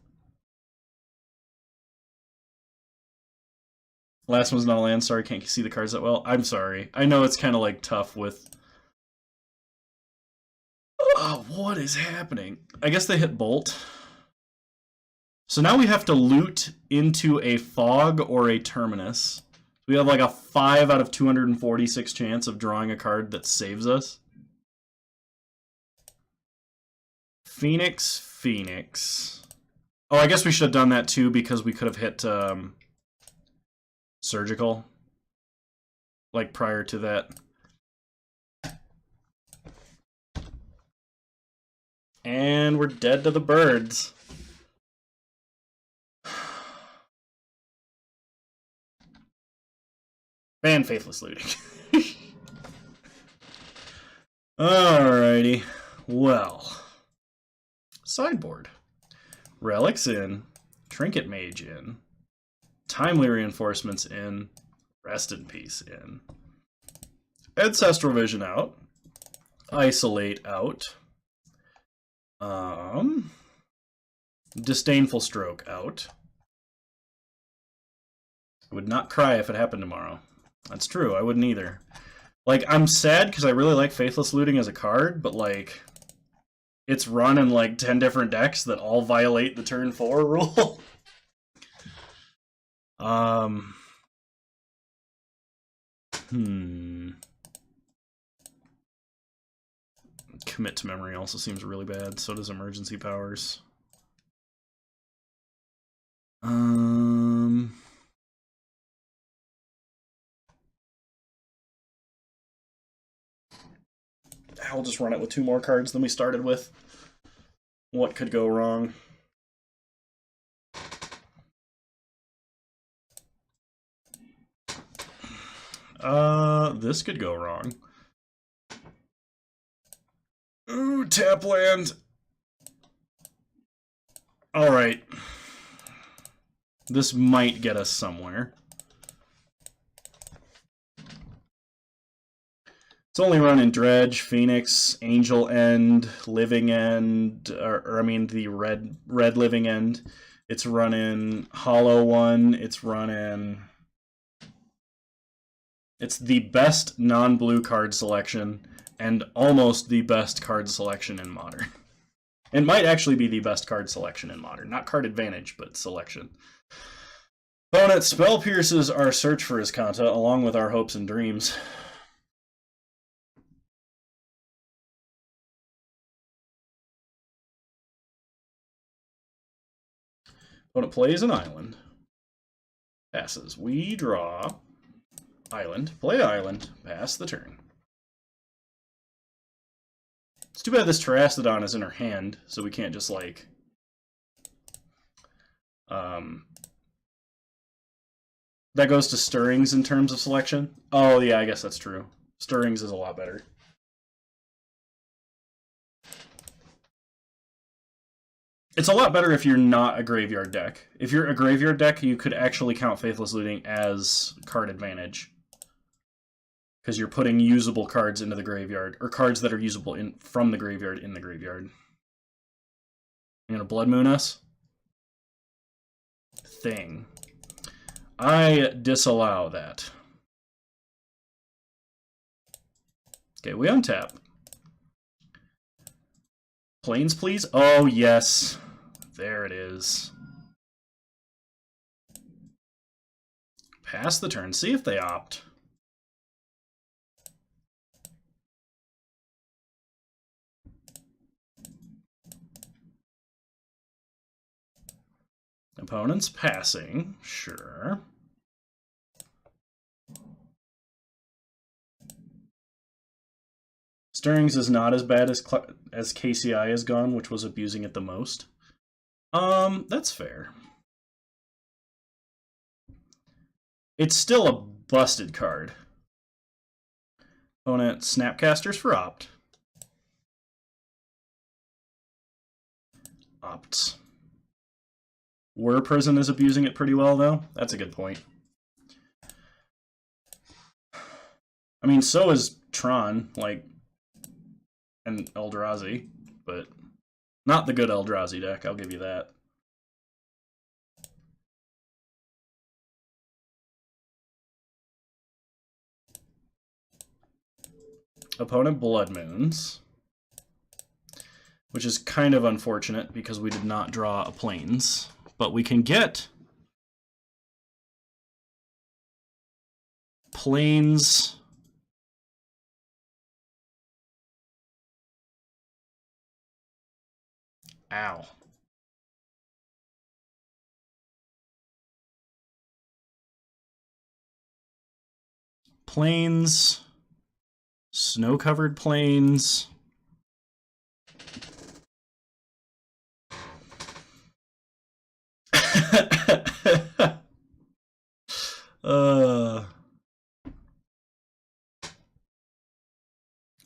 Last one's not a land. Sorry, can't see the cards that well. I'm sorry. I know it's kind of like tough with... Oh, what is happening? I guess they hit Bolt. So now we have to loot into a Fog or a Terminus. We have like a 5 out of 246 chance of drawing a card that saves us. Phoenix. Oh, I guess we should have done that too because we could have hit Surgical. Like prior to that. And we're dead to the birds. Ban Faithless Looting. Alrighty. Well. Sideboard. Relics in. Trinket Mage in. Timely Reinforcements in. Rest in Peace in. Ancestral Vision out. Isolate out. Disdainful Stroke out. I would not cry if it happened tomorrow. That's true, I wouldn't either. Like, I'm sad because I really like Faithless Looting as a card, but like, it's run in like 10 different decks that all violate the turn 4 rule. Commit to Memory also seems really bad, so does Emergency Powers. I'll just run it with 2 more cards than we started with. What could go wrong? This could go wrong. Ooh, tap land. Alright. This might get us somewhere. It's only running Dredge, Phoenix, Angel End, Living End, or I mean the red Living End. It's running Hollow One. It's running... It's the best non-blue card selection, and almost the best card selection in Modern. It might actually be the best card selection in Modern. Not card advantage, but selection. Opponent Spell Pierces our search for Iskanta, along with our hopes and dreams. Opponent plays an island. Passes. We draw island, play island, pass the turn. It's too bad this Terastodon is in her hand, so we can't just like... That goes to Stirrings in terms of selection? Oh yeah, I guess that's true. Stirrings is a lot better. It's a lot better if you're not a graveyard deck. If you're a graveyard deck, you could actually count Faithless Looting as card advantage. Because you're putting usable cards into the graveyard, or cards that are usable from the graveyard in the graveyard. You're gonna Blood Moon us? Thing. I disallow that. Okay, we untap. Plains, please? Oh, yes. There it is. Pass the turn. See if they opt. Opponent's passing, sure. Stirrings is not as bad as KCI has gone, which was abusing it the most. That's fair. It's still a busted card. Opponent Snapcasters for opt. Opts. Whir Prison is abusing it pretty well, though. That's a good point. I mean, so is Tron, like, and Eldrazi, but not the good Eldrazi deck, I'll give you that. Opponent Blood Moons, which is kind of unfortunate because we did not draw a Plains, but we can get Plains. Ow. Plains. Snow-covered plains.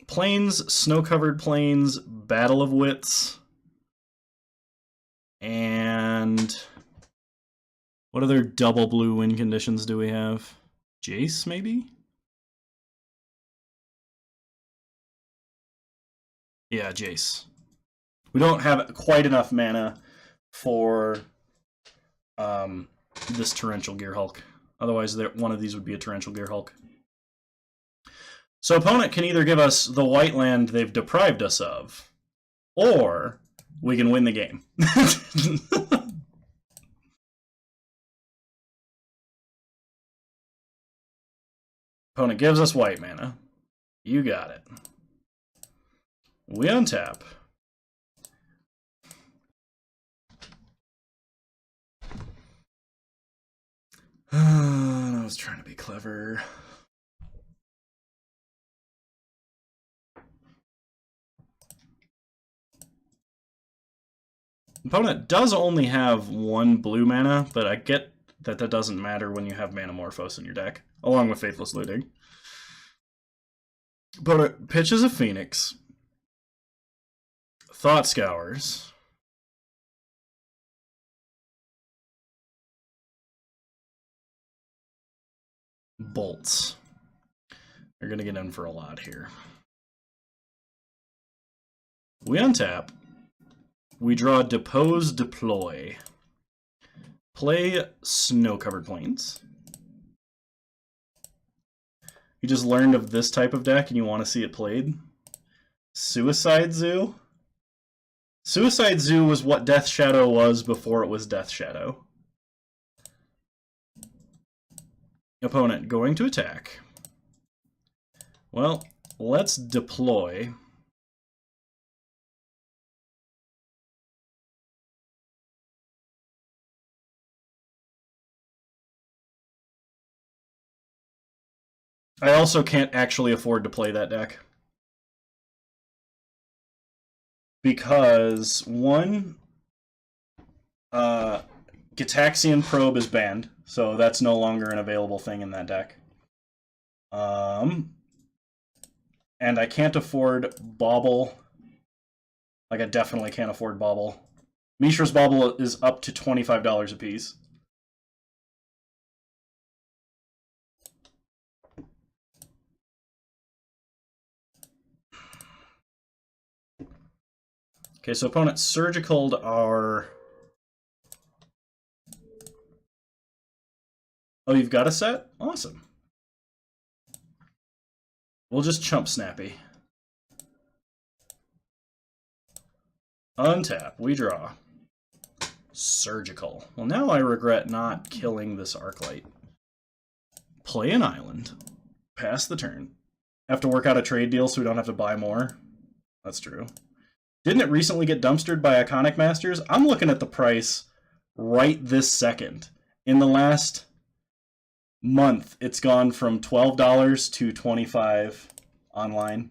Plains, snow-covered plains, Battle of Wits, and what other double blue win conditions do we have? Jace, maybe? Yeah, Jace. We don't have quite enough mana for this Torrential Gearhulk. Otherwise, one of these would be a Torrential Gearhulk. So opponent can either give us the white land they've deprived us of, or we can win the game. Opponent gives us white mana. You got it. We untap. I was trying to be clever. Opponent does only have one blue mana, but I get that that doesn't matter when you have Manamorphose in your deck, along with Faithless Looting. Opponent pitches a Phoenix. Thought Scours. Bolts. You're going to get in for a lot here. We untap. We draw Depose, Deploy. Play Snow-Covered Plains. You just learned of this type of deck and you want to see it played? Suicide Zoo? Suicide Zoo was what Death Shadow was before it was Death Shadow. Opponent going to attack. Well, let's deploy. I also can't actually afford to play that deck. Because, one, Gitaxian Probe is banned, so that's no longer an available thing in that deck. And I can't afford Bauble. Like, I definitely can't afford Bauble. Mishra's Bauble is up to $25 a piece. Okay, so opponent surgicaled our... Oh, you've got a set? Awesome. We'll just chump Snappy. Untap, we draw. Surgical. Well, now I regret not killing this Arclight. Play an island. Pass the turn. Have to work out a trade deal so we don't have to buy more. That's true. Didn't it recently get dumpstered by Iconic Masters? I'm looking at the price right this second. In the last month, it's gone from $12 to $25 online.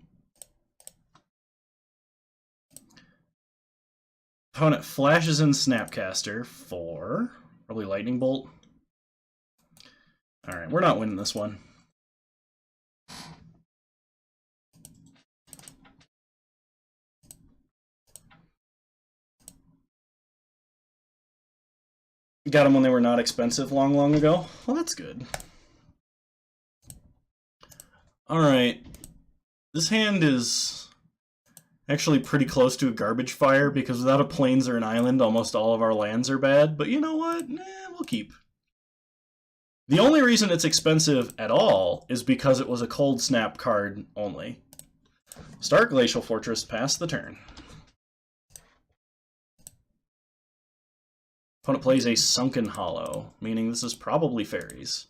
Opponent flashes in Snapcaster for early lightning bolt. All right, we're not winning this one. Got them when they were not expensive long ago. Well, that's good. All right. This hand is actually pretty close to a garbage fire because without a plains or an island, almost all of our lands are bad. But you know what? We'll keep. The only reason it's expensive at all is because it was a cold snap card only. Start Glacial Fortress, pass the turn. Opponent plays a Sunken Hollow, meaning this is probably fairies.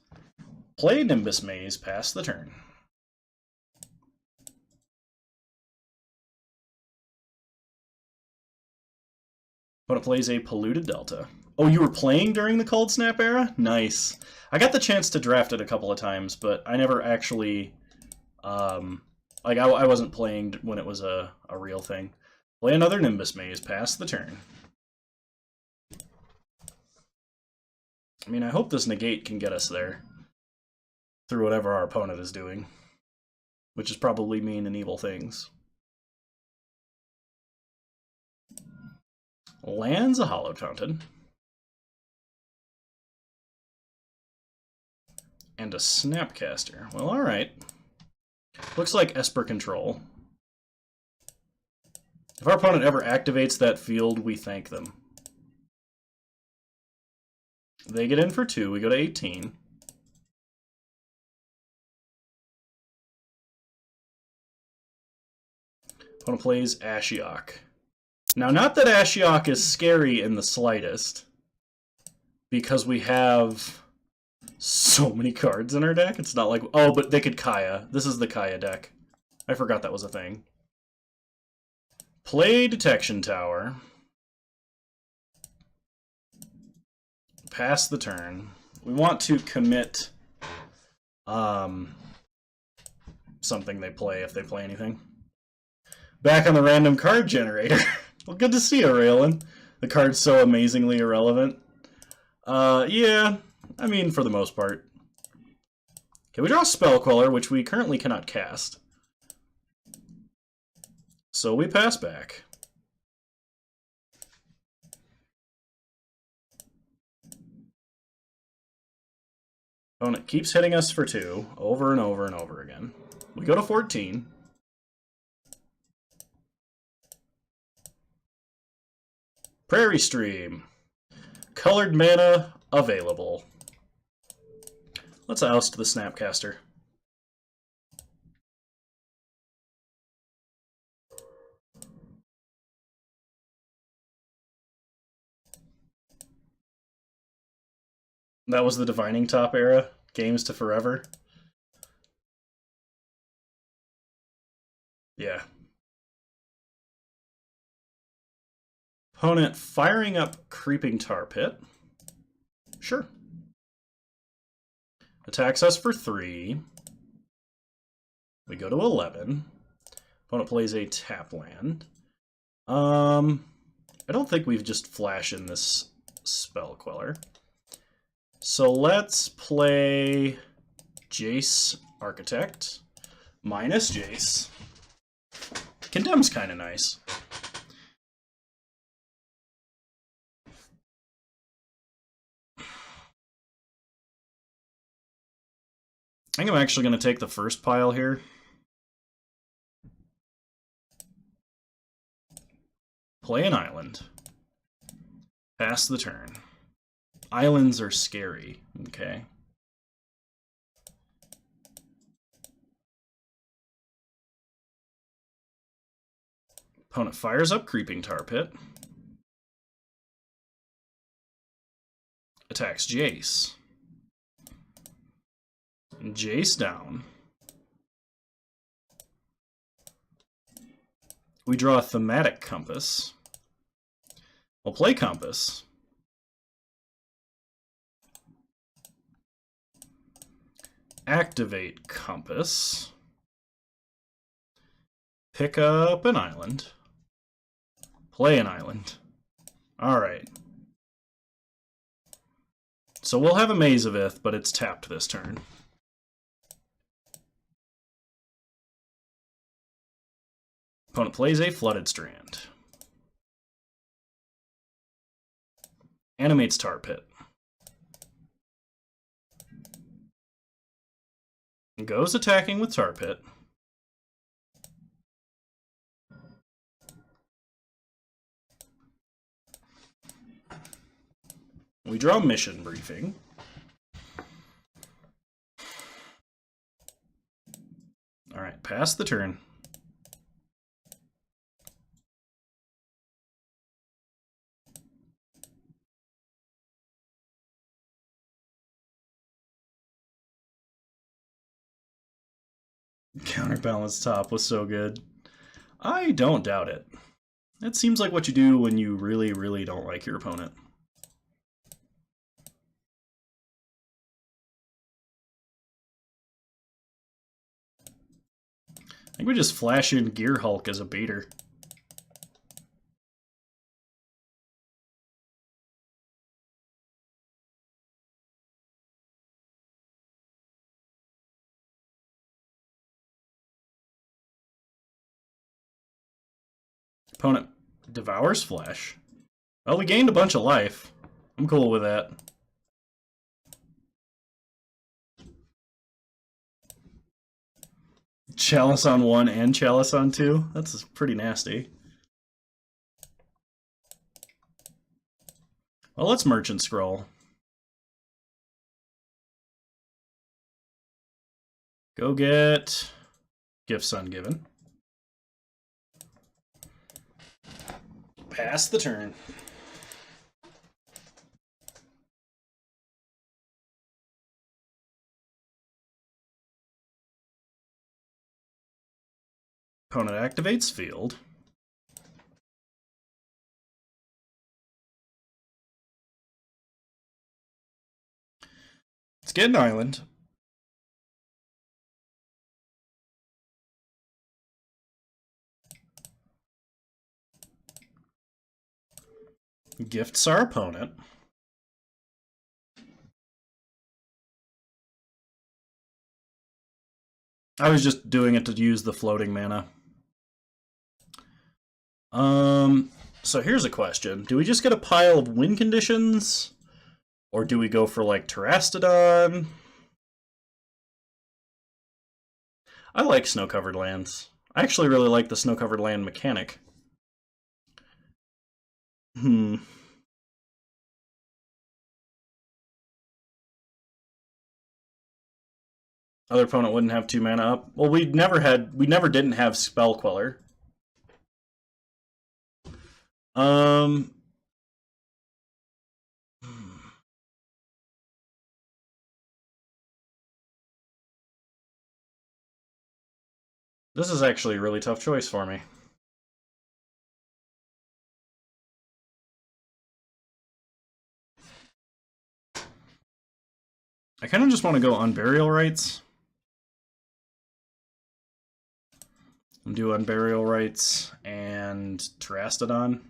Play Nimbus Maze, pass the turn. Opponent plays a Polluted Delta. Oh, you were playing during the Cold Snap era? Nice. I got the chance to draft it a couple of times, but I never actually... I wasn't playing when it was a real thing. Play another Nimbus Maze, pass the turn. I mean, I hope this negate can get us there through whatever our opponent is doing, which is probably mean and evil things. Lands a Hallowed Fountain. And a Snapcaster. Well, alright. Looks like Esper Control. If our opponent ever activates that field, we thank them. They get in for 2. We go to 18. Opponent plays Ashiok. Now, not that Ashiok is scary in the slightest, because we have so many cards in our deck. It's not like... Oh, but they could Kaya. This is the Kaya deck. I forgot that was a thing. Play Detection Tower. Pass the turn. We want to commit something they play if they play anything. Back on the random card generator. Well, good to see you, Raylan. The card's so amazingly irrelevant. Yeah, I mean, for the most part. Okay, we draw Spell Queller, which we currently cannot cast. So we pass back. Opponent keeps hitting us for 2, over and over and over again. We go to 14. Prairie Stream. Colored mana available. Let's oust the Snapcaster. That was the Divining Top era. Games to forever. Yeah. Opponent firing up Creeping Tar Pit. Sure. Attacks us for 3. We go to 11. Opponent plays a tap land. I don't think we've just flash in this Spell Queller. So let's play Jace Architect minus Jace. Condemn's kind of nice. I think I'm actually going to take the first pile here. Play an island. Pass the turn. Islands are scary. Okay. Opponent fires up Creeping Tar Pit. Attacks Jace. Jace down. We draw a Thematic Compass. We'll play Compass. activate Compass, pick up an island, play an island. Alright. So we'll have a Maze of Ith, but it's tapped this turn. Opponent plays a Flooded Strand. Animates Tar Pit. Goes attacking with Tar Pit. We draw Mission Briefing. Alright, pass the turn. Counterbalance top was so good. I don't doubt it. That seems like what you do when you really, really don't like your opponent. I think we just flash in Gear Hulk as a baiter. Opponent devours flesh. Well, we gained a bunch of life. I'm cool with that. Chalice on 1 and Chalice on 2? That's pretty nasty. Well, let's Merchant Scroll. Go get Gifts Ungiven. Pass the turn. Opponent activates field. Let's get an island. Gifts our opponent. I was just doing it to use the floating mana. So here's a question. Do we just get a pile of win conditions? Or do we go for, like, Terastodon? I like snow-covered lands. I actually really like the snow-covered land mechanic. Other opponent wouldn't have 2 mana up. Well, we never didn't have Spell Queller. This is actually a really tough choice for me. I kind of just want to go Unburial Rites. Do Unburial Rites and Terastodon.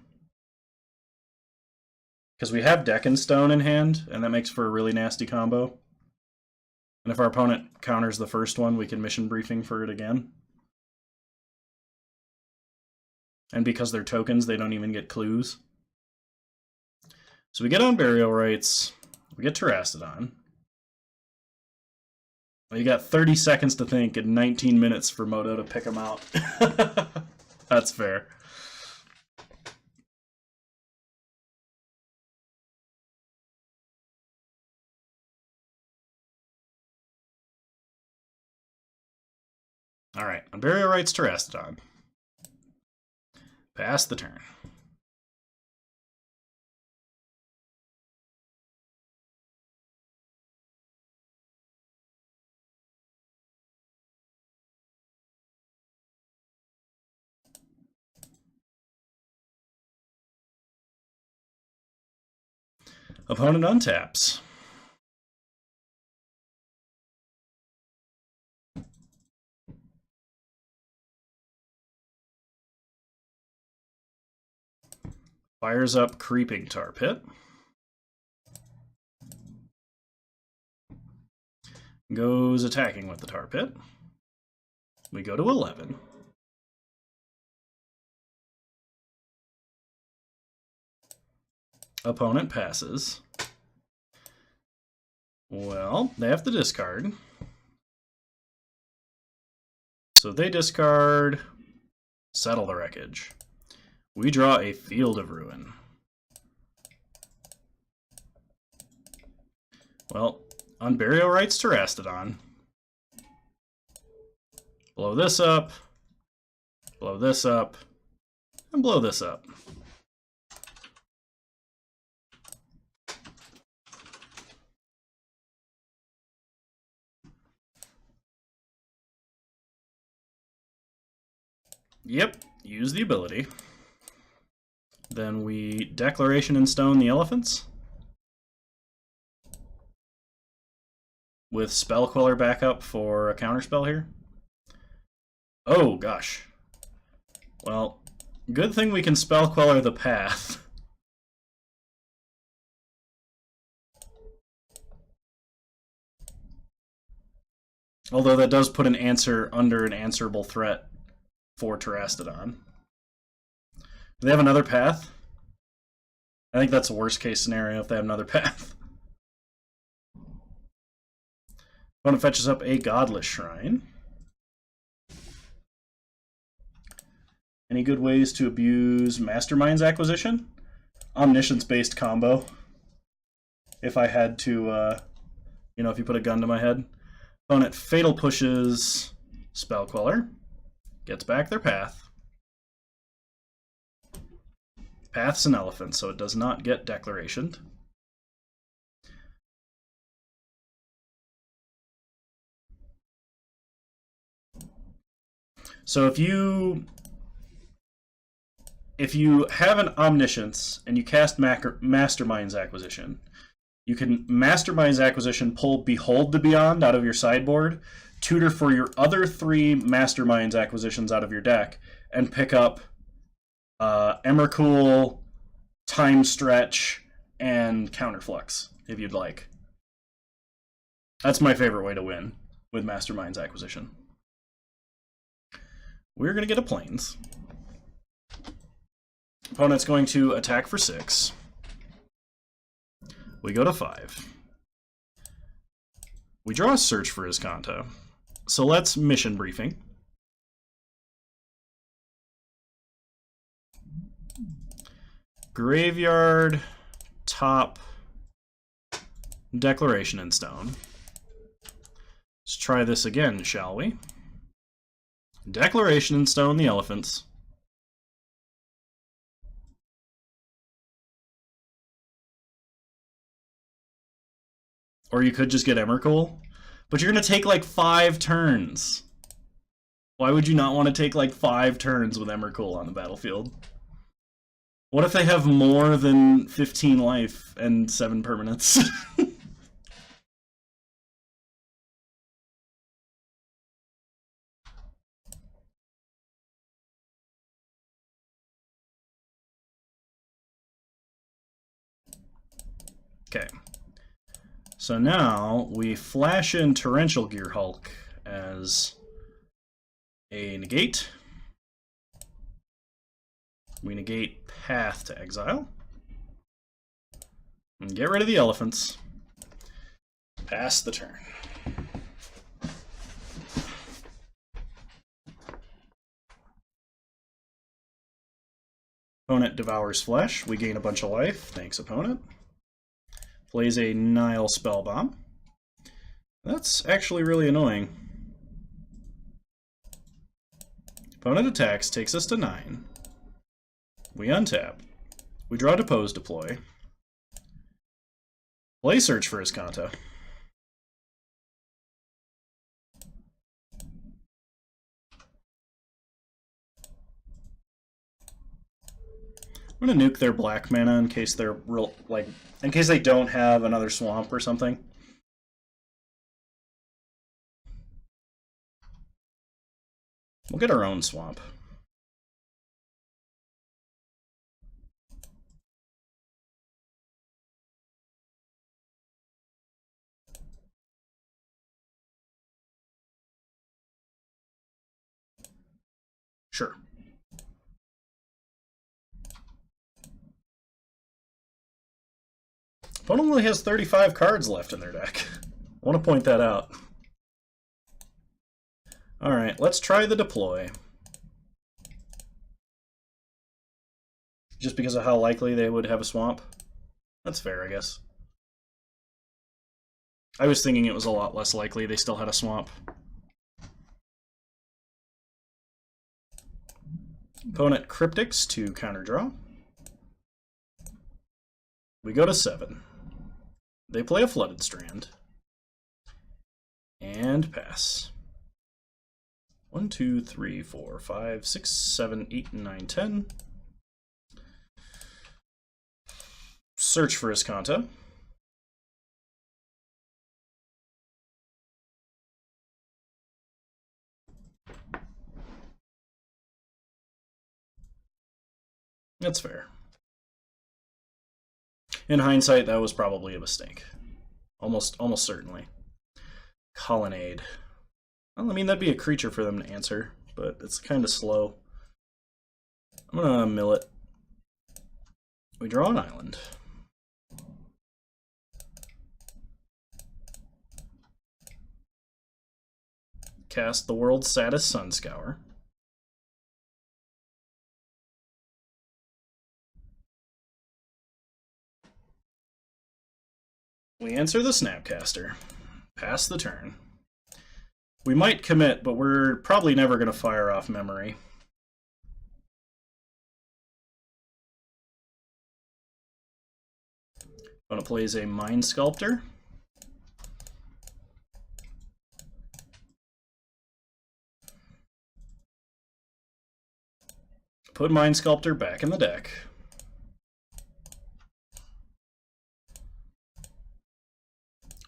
Because we have Stone in hand, and that makes for a really nasty combo. And if our opponent counters the first one, we can Mission Briefing for it again. And because they're tokens, they don't even get clues. So we get Unburial Rites, we get Terastodon. Well, you got 30 seconds to think and 19 minutes for Moto to pick them out. That's fair. Alright, Unburial Rites Terastodon. Pass the turn. Opponent untaps. Fires up Creeping Tar Pit. Goes attacking with the Tar Pit. We go to 11. Opponent passes. Well, they have to discard. So they discard, settle the wreckage. We draw a Field of Ruin. Well, Unburial Rites Terastodon. Blow this up, blow this up, and blow this up. Yep, use the ability. Then we Declaration in Stone the elephants. With Spell Queller backup for a counterspell here. Oh, gosh. Well, good thing we can Spell Queller the path. Although that does put an answer under an answerable threat for Terastodon. Do they have another path? I think that's a worst case scenario if they have another path. Opponent fetches up a Godless Shrine. Any good ways to abuse Mastermind's Acquisition? Omniscience-based combo. If I had to, if you put a gun to my head. Opponent Fatal pushes Spell Queller. Gets back their path. Path's an elephant, so it does not get declarationed. So if you have an Omniscience and you cast Mastermind's Acquisition, you can Mastermind's Acquisition pull Behold the Beyond out of your sideboard, tutor for your other 3 Mastermind's Acquisitions out of your deck, and pick up Emrakul, Time Stretch, and Counterflux, if you'd like. That's my favorite way to win with Mastermind's Acquisition. We're going to get a Plains. Opponent's going to attack for 6. We go to 5. We draw a Search for Iskanto. So let's Mission Briefing. Graveyard, top, Declaration in Stone. Let's try this again, shall we? Declaration in Stone the elephants. Or you could just get Emrakul. But you're going to take like 5 turns. Why would you not want to take like 5 turns with Emrakul on the battlefield? What if they have more than 15 life and 7 permanents? Okay. So now we flash in Torrential Gear Hulk as a negate. We negate Path to exile. And get rid of the elephants. Pass the turn. Opponent devours flesh. We gain a bunch of life. Thanks, opponent. Plays a Nile Spellbomb. That's actually really annoying. Opponent attacks, takes us to 9. We untap. We draw Depose Deploy. Play Search for Iskanto. I'm gonna nuke their black mana in case they're in case they don't have another swamp or something. We'll get our own swamp. Sure. Opponent only has 35 cards left in their deck. I want to point that out. Alright, let's try the deploy. Just because of how likely they would have a swamp. That's fair, I guess. I was thinking it was a lot less likely they still had a swamp. Opponent Cryptics to counter draw. We go to 7. They play a Flooded Strand. And pass. 1, 2, 3, 4, 5, 6, 7, 8, 9, 10. Search for Iscanta. That's fair. In hindsight, that was probably a mistake. Almost certainly. Colonnade. Well, I mean, that'd be a creature for them to answer, but it's kind of slow. I'm gonna mill it. We draw an island. Cast the world's saddest Sunscour. We answer the Snapcaster. Pass the turn. We might commit, but we're probably never going to fire off memory. Opponent plays a Mind Sculptor. Put Mind Sculptor back in the deck.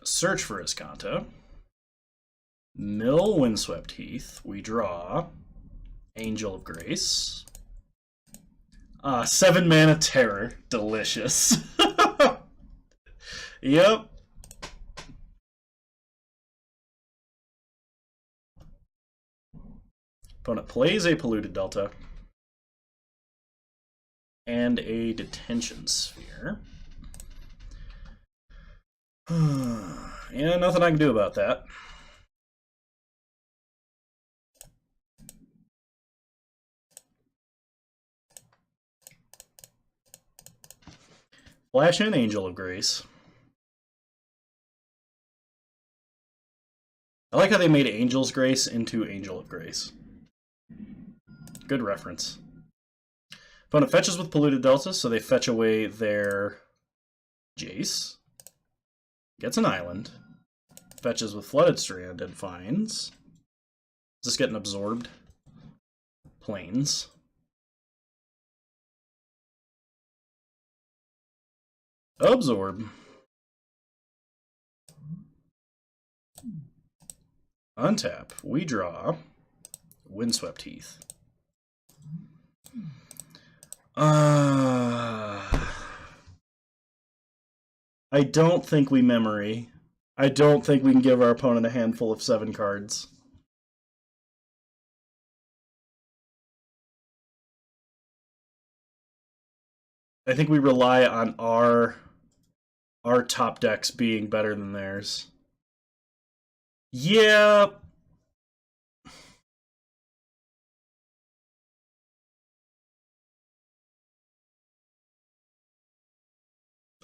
Search for Iscanta. Mill Windswept Heath. We draw Angel of Grace. 7 mana Terror. Delicious. Yep. Opponent plays a Polluted Delta. And a Detention Sphere. Yeah, nothing I can do about that. Flash in Angel of Grace. I like how they made Angel's Grace into Angel of Grace. Good reference. Opponent fetches with Polluted Delta, so they fetch away their Jace. Gets an island. Fetches with Flooded Strand and finds. Is this getting absorbed? Plains. Absorb. Untap. We draw Windswept Heath. I don't think we memory. I don't think we can give our opponent a handful of 7 cards. I think we rely on our top decks being better than theirs. Yeah.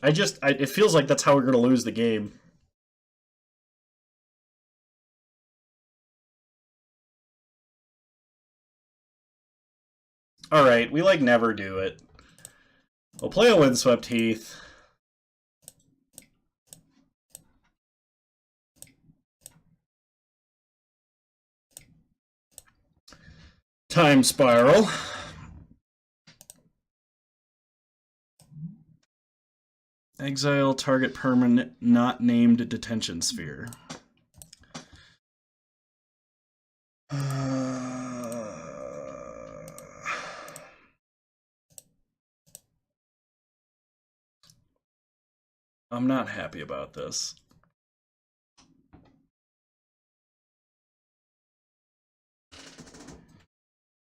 It feels like that's how we're going to lose the game. Alright, we like never do it. We'll play a Windswept Heath. Time Spiral. Exile target permanent not named Detention Sphere. I'm not happy about this.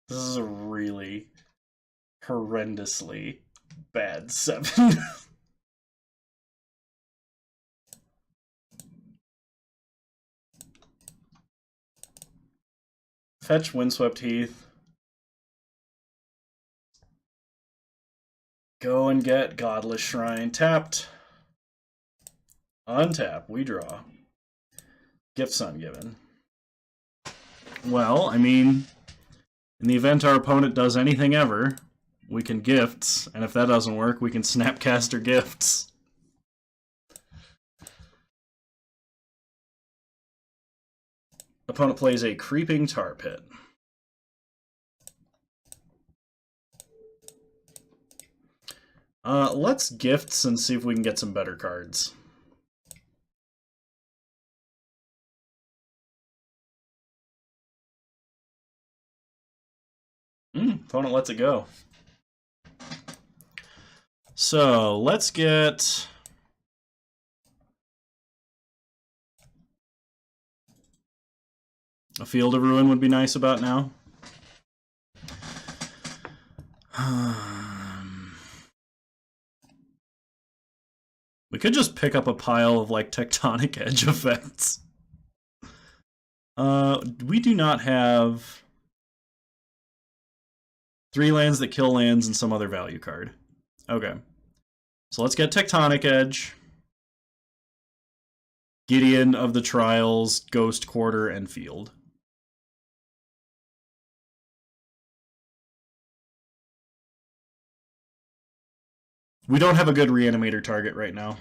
This is a really horrendously bad 7. Fetch Windswept Heath. Go and get Godless Shrine. Tapped. Untap. We draw. Gifts ungiven. Well, I mean, in the event our opponent does anything ever, we can gifts, and if that doesn't work, we can Snapcaster Gifts. Opponent plays a Creeping Tar Pit. Let's gifts and see if we can get some better cards. Opponent lets it go. So, let's get... a Field of Ruin would be nice about now. We could just pick up a pile of, like, Tectonic Edge effects. We do not have 3 lands that kill lands and some other value card. Okay. So let's get Tectonic Edge, Gideon of the Trials, Ghost Quarter, and Field. We don't have a good Reanimator target right now.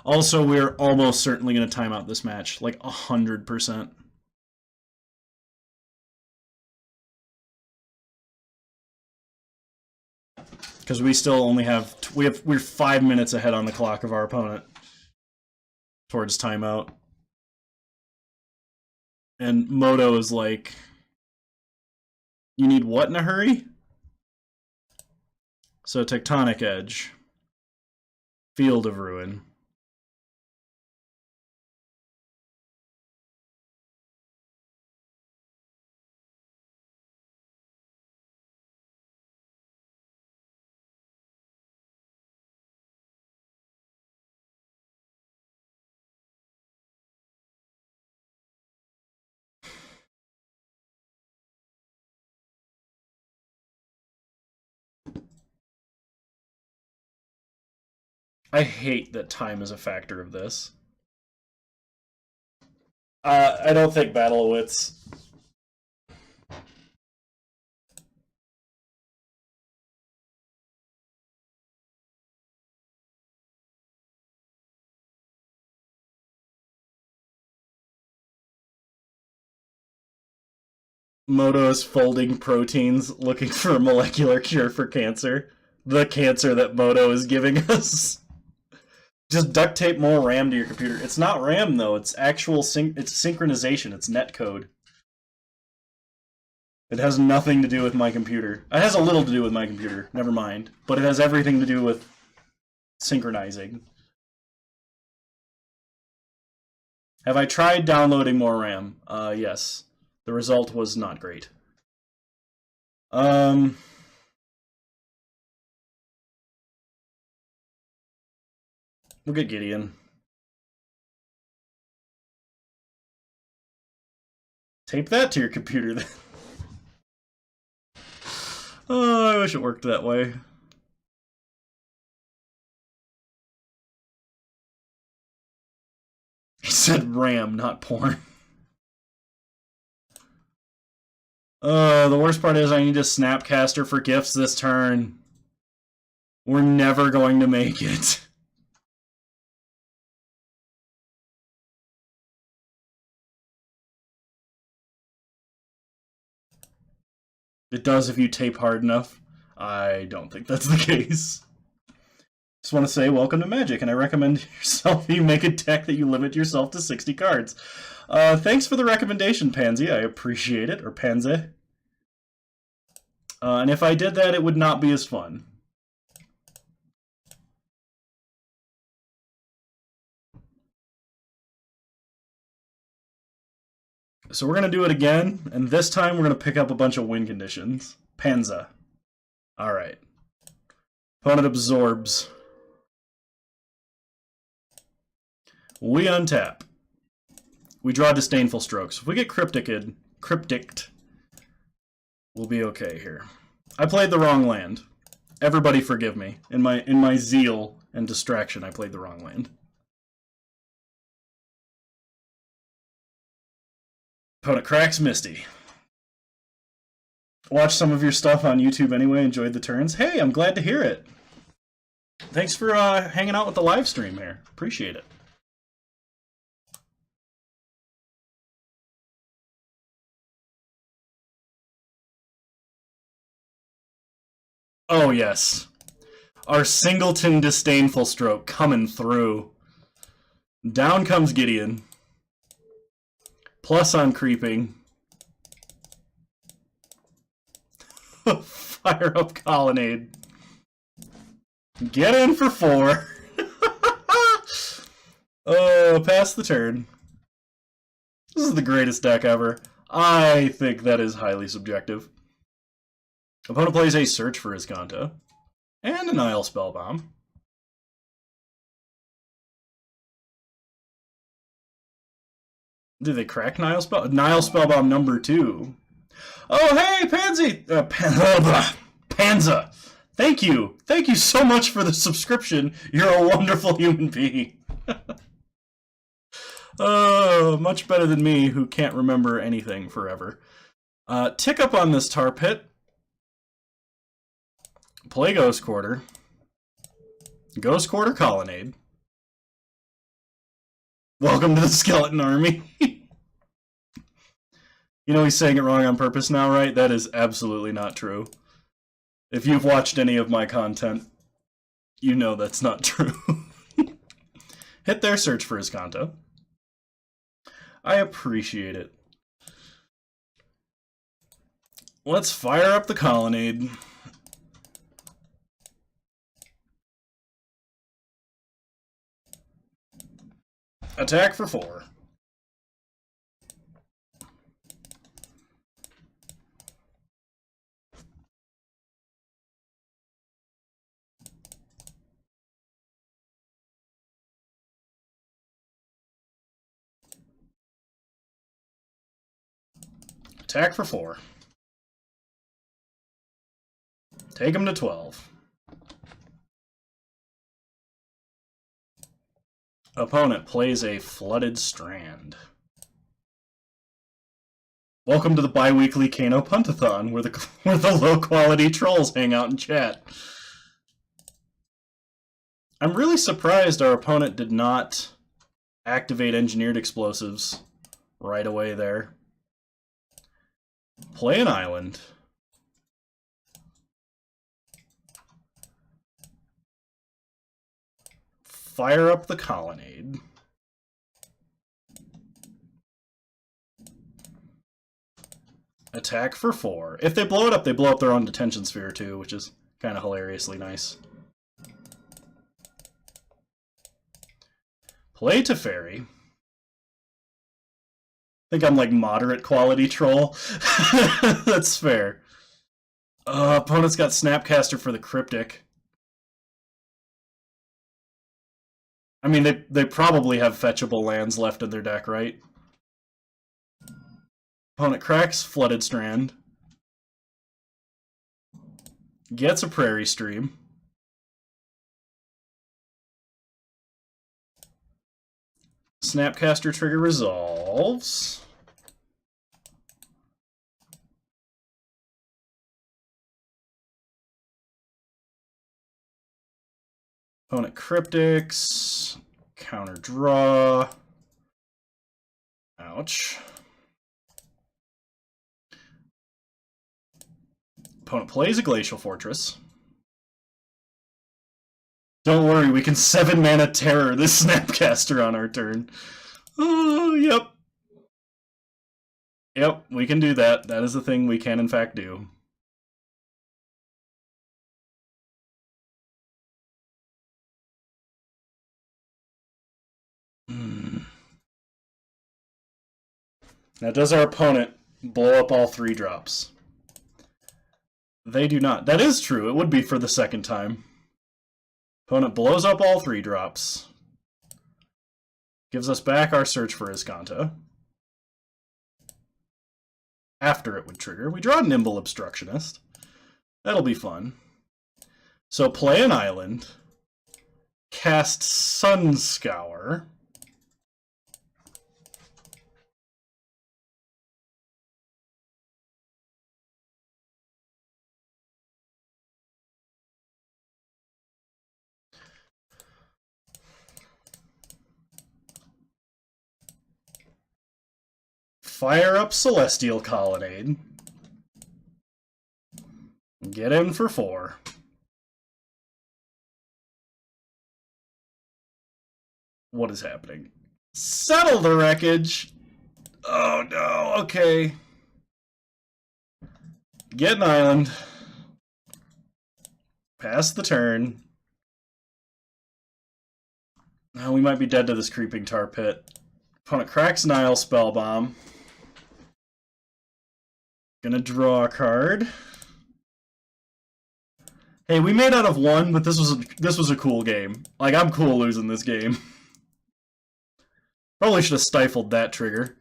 Also, we're almost certainly going to time out this match, like 100%. Because we still only have we're 5 minutes ahead on the clock of our opponent towards timeout. And Moto is like, you need what in a hurry? So Tectonic Edge, Field of Ruin. I hate that time is a factor of this. I don't think Battle of Wits. Moto is folding proteins looking for a molecular cure for cancer. The cancer that Moto is giving us. Just duct tape more RAM to your computer. It's not RAM though. It's actual it's synchronization. It's netcode. It has nothing to do with my computer. It has a little to do with my computer. Never mind. But it has everything to do with synchronizing. Have I tried downloading more RAM? Yes. The result was not great. We'll get Gideon. Tape that to your computer then. Oh, I wish it worked that way. He said RAM, not porn. The worst part is I need a Snapcaster for gifts this turn. We're never going to make it. It does if you tape hard enough. I don't think that's the case. Just want to say welcome to Magic, and I recommend you make a deck that you limit yourself to 60 cards. Thanks for the recommendation, Pansy. I appreciate it, or Pansy. And if I did that, it would not be as fun. So we're going to do it again, and this time we're going to pick up a bunch of win conditions. Panza. Alright. Opponent absorbs. We untap. We draw Disdainful Strokes. If we get Crypticed, we'll be okay here. I played the wrong land. Everybody forgive me. In my zeal and distraction, I played the wrong land. Opponent cracks Misty. Watched some of your stuff on YouTube anyway, enjoyed the turns. Hey, I'm glad to hear it. Thanks for hanging out with the live stream here. Appreciate it. Oh, yes. Our Singleton Disdainful Stroke coming through. Down comes Gideon. Plus on creeping. Fire up Colonnade. Get in for 4. Oh, pass the turn. This is the greatest deck ever. I think that is highly subjective. Opponent plays a Search for his Kanto. And a Nile Spellbomb. Did they crack Nile Spellbomb? Nile Spellbomb number 2. Oh, hey, Pansy! Panza! Thank you! Thank you so much for the subscription. You're a wonderful human being. Oh, much better than me, who can't remember anything forever. Tick up on this Tar Pit. Play Ghost Quarter. Ghost Quarter Colonnade. Welcome to the Skeleton Army. You know he's saying it wrong on purpose now, right? That is absolutely not true. If you've watched any of my content, you know that's not true. Hit their Search for his Kanto. I appreciate it. Let's fire up the Colonnade. Attack for 4. Attack for 4. Take him to 12. Opponent plays a Flooded Strand. Welcome to the bi-weekly Kano Puntathon, where the low-quality trolls hang out and chat. I'm really surprised our opponent did not activate Engineered Explosives right away there. Play an island. Fire up the Colonnade. Attack for 4. If they blow it up, they blow up their own detention sphere too, which is kind of hilariously nice. Play Teferi. I think I'm like moderate quality troll. That's fair. Opponent's got Snapcaster for the Cryptic. I mean, they probably have fetchable lands left in their deck, right? Opponent cracks Flooded Strand. Gets a Prairie Stream. Snapcaster trigger resolves. Opponent Cryptics. Counter draw. Ouch. Opponent plays a Glacial Fortress. Don't worry, we can 7-mana Terror this Snapcaster on our turn. Oh, yep. Yep, we can do that. That is a thing we can in fact do. Now, does our opponent blow up all 3 drops? They do not. That is true. It would be for the second time. Opponent blows up all 3 drops. Gives us back our search for Iskanto. After it would trigger, we draw Nimble Obstructionist. That'll be fun. So play an island. Cast Sun Scour. Fire up Celestial Colonnade. Get in for 4. What is happening? Settle the wreckage! Oh no, okay. Get an island. Pass the turn. Now we might be dead to this Creeping Tar Pit. Opponent cracks Nile Spellbomb. Gonna draw a card. Hey, we made out of 1, but this was a cool game. Like, I'm cool losing this game. Probably should have stifled that trigger.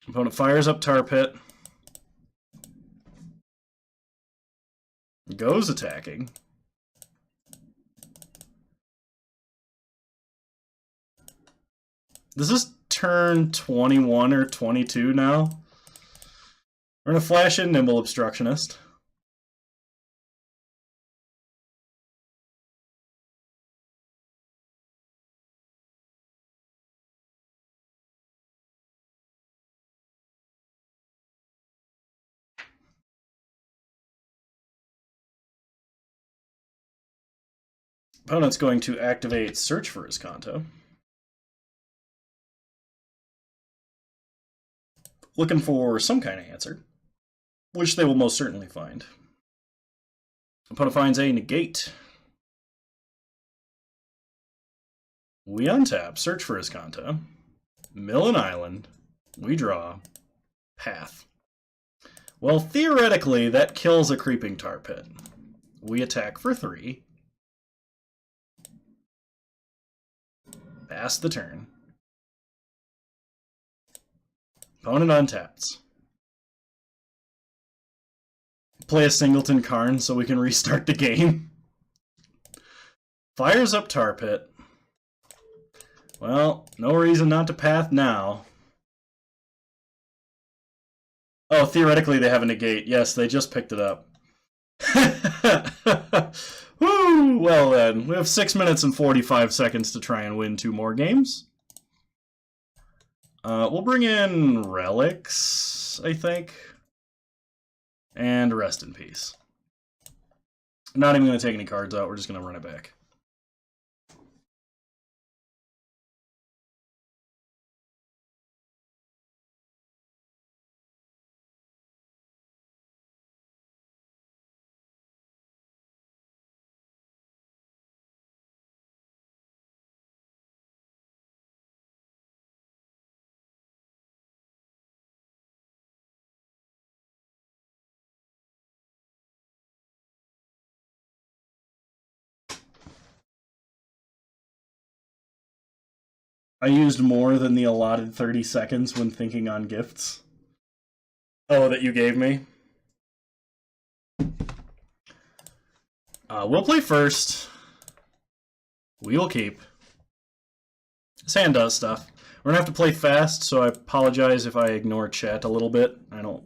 Opponent fires up Tar Pit. Goes attacking. Does this turn 21 or 22 now? We're going to flash in Nimble Obstructionist. Opponent's going to activate Search for Iskanto. Looking for some kind of answer, which they will most certainly find. Opponent finds a negate. We untap, search for Iskanto, mill an island, we draw, path. Well, theoretically, that kills a Creeping Tar Pit. We attack for 3. Pass the turn. Opponent untaps. Play a Singleton Karn so we can restart the game. Fires up Tar Pit. Well, no reason not to path now. Oh, theoretically they have a negate. Yes, they just picked it up. Woo! Well then, we have 6 minutes and 45 seconds to try and win 2 more games. We'll bring in Relics, I think. And Rest in Peace. I'm not even going to take any cards out, we're just going to run it back. I used more than the allotted 30 seconds when thinking on gifts. Oh, that you gave me? We'll play first. We will keep. This hand does stuff. We're gonna have to play fast, so I apologize if I ignore chat a little bit. I don't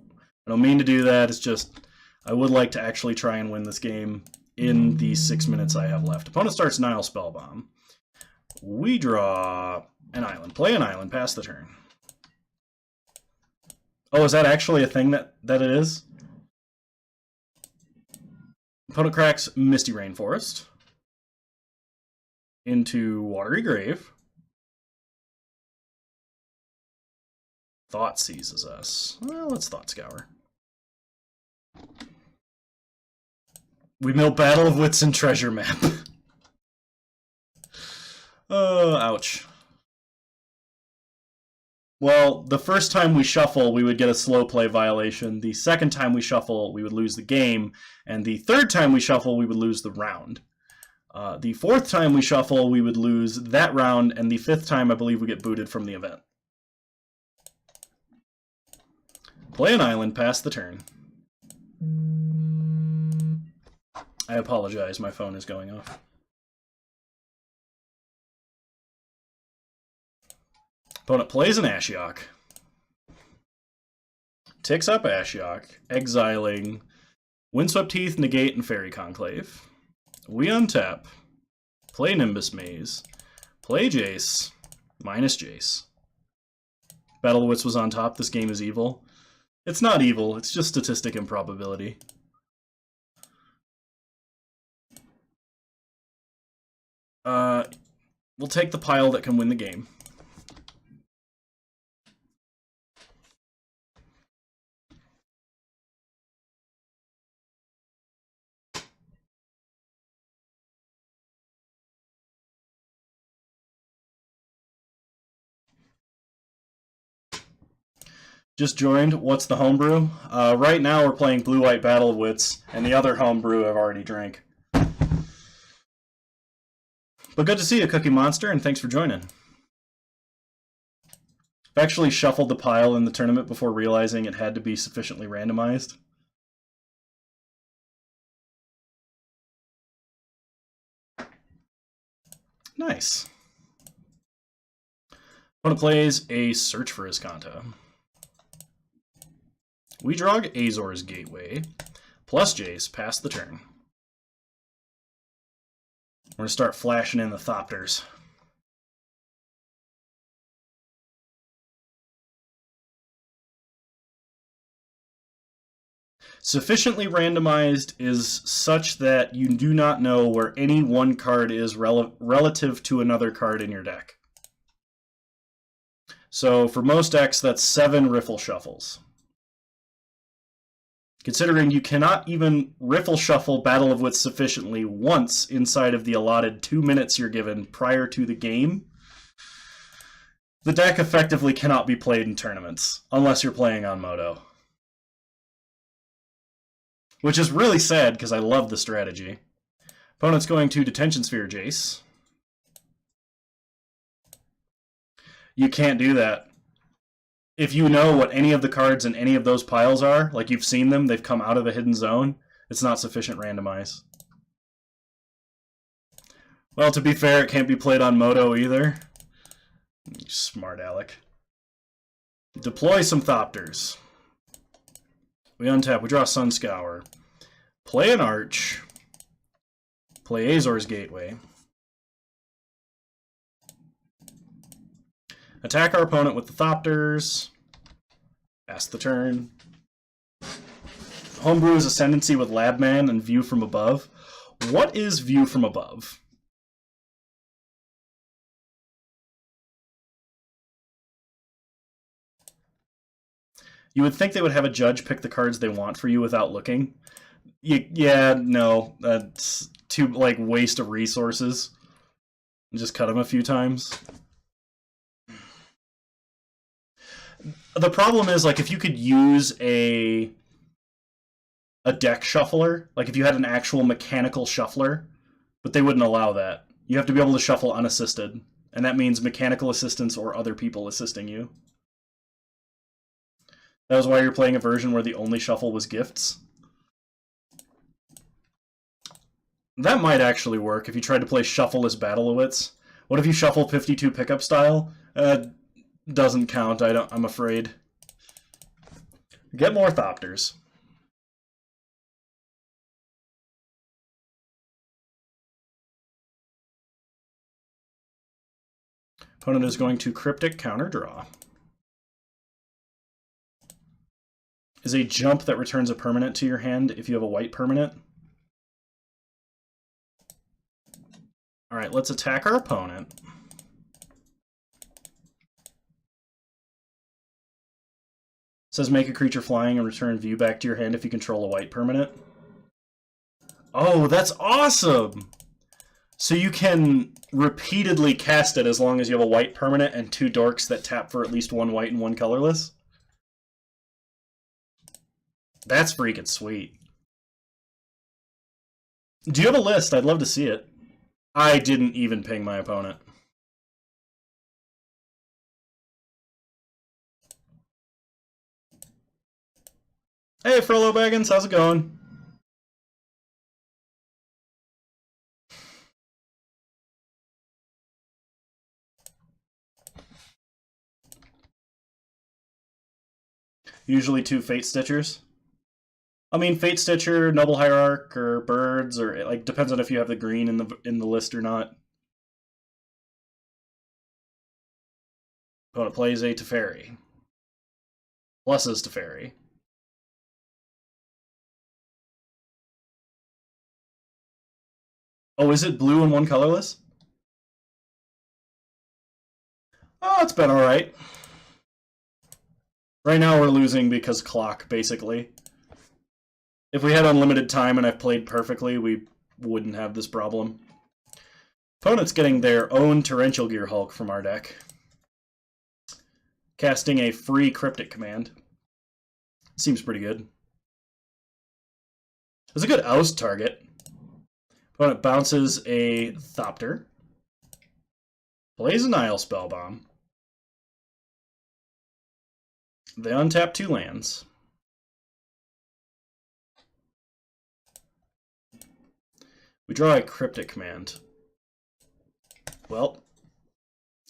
mean to do that. It's just I would like to actually try and win this game in the 6 minutes I have left. Opponent starts Nile Spellbomb. We draw an island. Play an island. Pass the turn. Oh, is that actually a thing that it is? Opponent cracks Misty Rainforest into Watery Grave. Thought seizes us. Well, let's Thought Scour. We mill Battle of Wits and Treasure Map. Oh, ouch. Well, the first time we shuffle, we would get a slow play violation. The second time we shuffle, we would lose the game. And the third time we shuffle, we would lose the round. The fourth time we shuffle, we would lose that round. And the fifth time, I believe, we get booted from the event. Play an island, pass the turn. I apologize, my phone is going off. Opponent plays an Ashiok. Ticks up Ashiok, exiling Windswept Heath, Negate, and Fairy Conclave. We untap. Play Nimbus Maze. Play Jace. Minus Jace. Battle of Wits was on top. This game is evil. It's not evil, it's just statistic improbability. We'll take the pile that can win the game. Just joined. What's the homebrew? Right now we're playing Blue-White Battle of Wits, and the other homebrew I've already drank. But good to see you, Cookie Monster, and thanks for joining. I've actually shuffled the pile in the tournament before realizing it had to be sufficiently randomized. Nice. Opponent plays a Search for Iskanta. We draw Azor's Gateway, plus Jace, pass the turn. We're going to start flashing in the Thopters. Sufficiently randomized is such that you do not know where any one card is relative to another card in your deck. So for most decks, that's 7 Riffle Shuffles. Considering you cannot even Riffle Shuffle Battle of Wits sufficiently once inside of the allotted 2 minutes you're given prior to the game, the deck effectively cannot be played in tournaments, unless you're playing on Moto. Which is really sad, because I love the strategy. Opponent's going to Detention Sphere Jace. You can't do that. If you know what any of the cards in any of those piles are, like you've seen them, they've come out of a hidden zone, it's not sufficient randomize. Well, to be fair, it can't be played on Moto either. You smart aleck. Deploy some Thopters. We untap, we draw Sunscour. Play an Arch. Play Azor's Gateway. Attack our opponent with the Thopters. Pass the turn. Homebrew is Ascendancy with Labman and View from Above. What is View from Above? You would think they would have a judge pick the cards they want for you without looking. Yeah, no. That's too, like, waste of resources. Just cut them a few times. The problem is, like, if you could use a deck shuffler, like if you had an actual mechanical shuffler, but they wouldn't allow that. You have to be able to shuffle unassisted, and that means mechanical assistance or other people assisting you. That was why you're playing a version where the only shuffle was gifts. That might actually work if you tried to play Shuffleless Battle of Wits. What if you shuffle 52 pickup style? Doesn't count, I'm afraid. Get more Thopters. Opponent is going to Cryptic counter draw. Is a jump that returns a permanent to your hand if you have a white permanent. Alright, let's attack our opponent. It says make a creature flying and return view back to your hand if you control a white permanent. Oh, that's awesome! So you can repeatedly cast it as long as you have a white permanent and 2 dorks that tap for at least 1 white and 1 colorless? That's freaking sweet. Do you have a list? I'd love to see it. I didn't even ping my opponent. Hey, Frollo Baggins, how's it going? Usually 2 Fate Stitchers. I mean, Fate Stitcher, Noble Hierarch, or Birds, or it like depends on if you have the green in the list or not. Opponent plays a Teferi. Pluses Teferi. Oh, is it blue and 1 colorless? Oh, it's been alright. Right now we're losing because clock, basically. If we had unlimited time and I've played perfectly, we wouldn't have this problem. Opponent's getting their own Torrential Gear Hulk from our deck. Casting a free Cryptic command. Seems pretty good. It's a good oust target. Opponent bounces a Thopter. Plays a Nile Spellbomb. They untap 2 lands. We draw a Cryptic command. Well,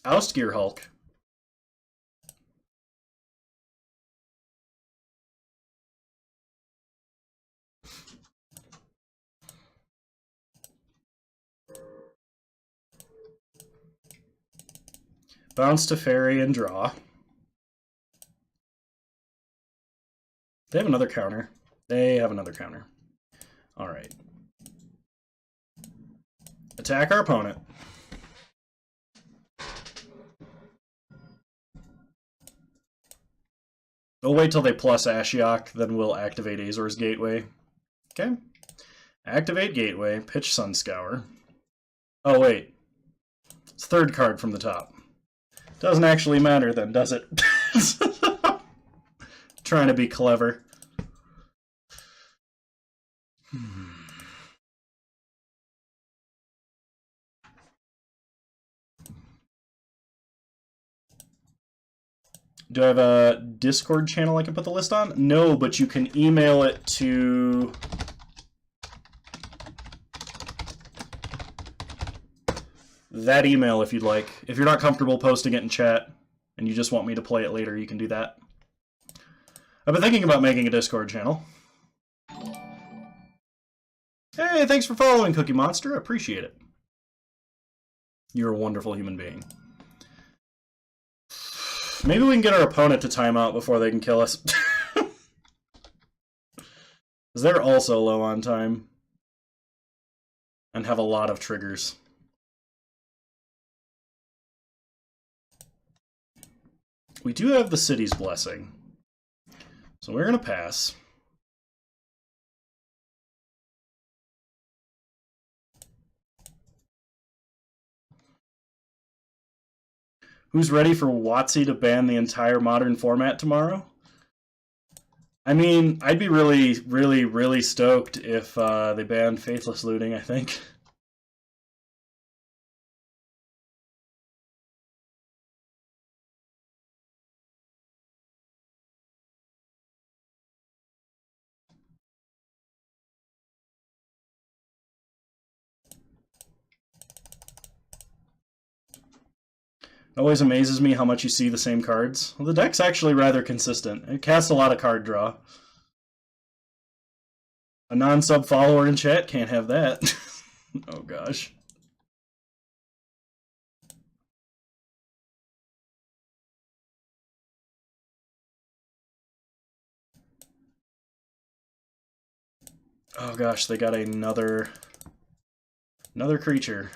oust Gear Hulk. Bounce Teferi and draw. They have another counter. They have another counter. Alright. Attack our opponent. We'll wait till they plus Ashiok, then we'll activate Azor's Gateway. Okay. Activate Gateway, pitch Sunscour. Oh, wait. It's 3rd card from the top. Doesn't actually matter then, does it? Trying to be clever. Do I have a Discord channel I can put the list on? No, but you can email it to... that email if you'd like. If you're not comfortable posting it in chat and you just want me to play it later, you can do that. I've been thinking about making a Discord channel. Hey, thanks for following, Cookie Monster. I appreciate it. You're a wonderful human being. Maybe we can get our opponent to time out before they can kill us. Because they're also low on time. And have a lot of triggers. We do have the City's Blessing. So we're going to pass. Who's ready for WotC to ban the entire Modern format tomorrow? I mean, I'd be really stoked if they banned Faithless Looting, I think. It always amazes me how much you see the same cards. Well, the deck's actually rather consistent. It casts a lot of card draw. A non-sub follower in chat can't have that. Oh gosh. Oh gosh, they got another creature.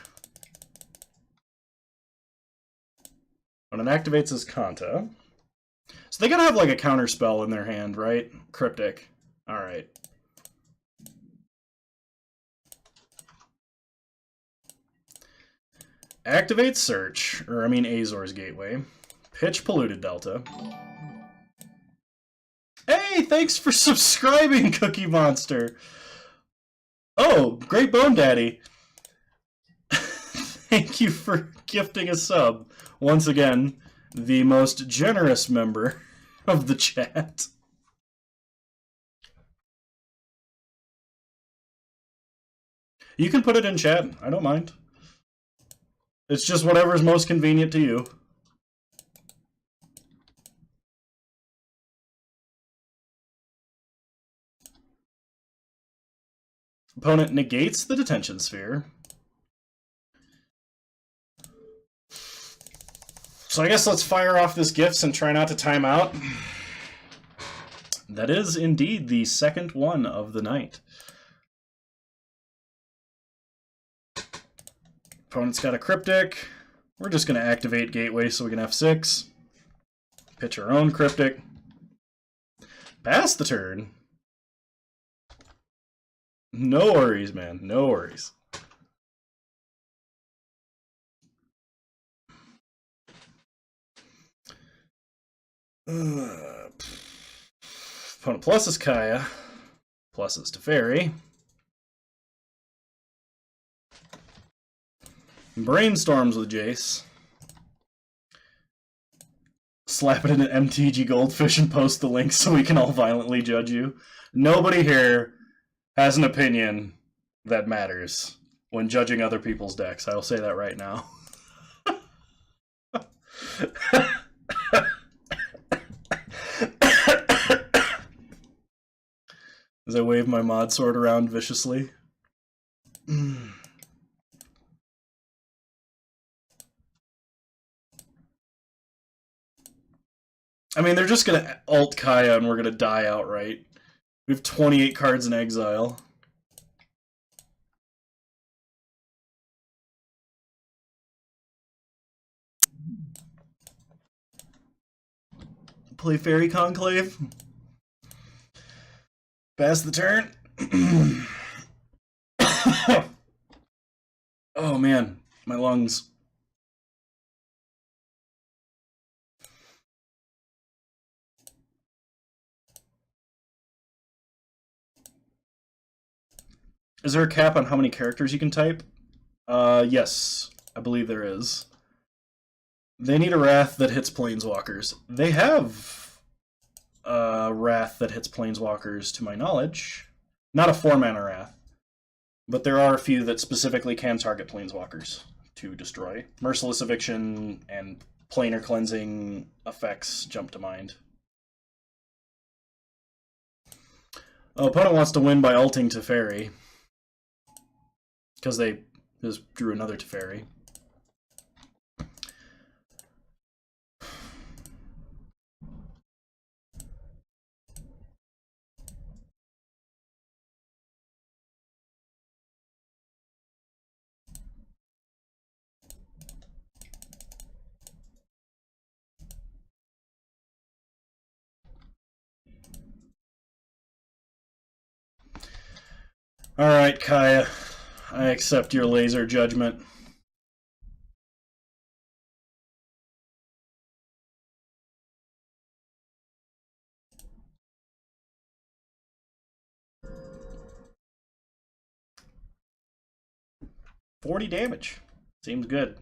When it activates as Kanta. So they gotta have like a counter spell in their hand, right? Cryptic. Alright. Activate Search, or I mean Azor's Gateway. Pitch Polluted Delta. Hey, thanks for subscribing, Cookie Monster. Oh, great Bone Daddy. Thank you for gifting a sub. Once again, the most generous member of the chat. You can put it in chat. I don't mind. It's just whatever's most convenient to you. Opponent negates the detention sphere. So I guess let's fire off this gifts and try not to time out. That is indeed the second one of the night. Opponent's got a Cryptic. We're just going to activate Gateway so we can F6. Pitch our own Cryptic. Pass the turn. No worries, man. No worries. Opponent pluses Kaya. Pluses Teferi. Brainstorms with Jace. Slap it in an MTG Goldfish and post the link so we can all violently judge you. Nobody here has an opinion that matters when judging other people's decks. I will say that right now. As I wave my mod sword around viciously. I mean, they're just going to ult Kaya and we're going to die outright. We have 28 cards in exile. Play Fairy Conclave. Pass the turn. Oh man, my lungs. Is there a cap on how many characters you can type? Yes, I believe there is. They need a Wrath that hits Planeswalkers. They have a Wrath that hits Planeswalkers, to my knowledge. Not a 4-mana Wrath, but there are a few that specifically can target Planeswalkers to destroy. Merciless Eviction and Planar Cleansing effects jump to mind. Opponent wants to win by ulting Teferi. Because they just drew another Teferi. Alright, Kaya. I accept your laser judgment. $40 damage. Seems good.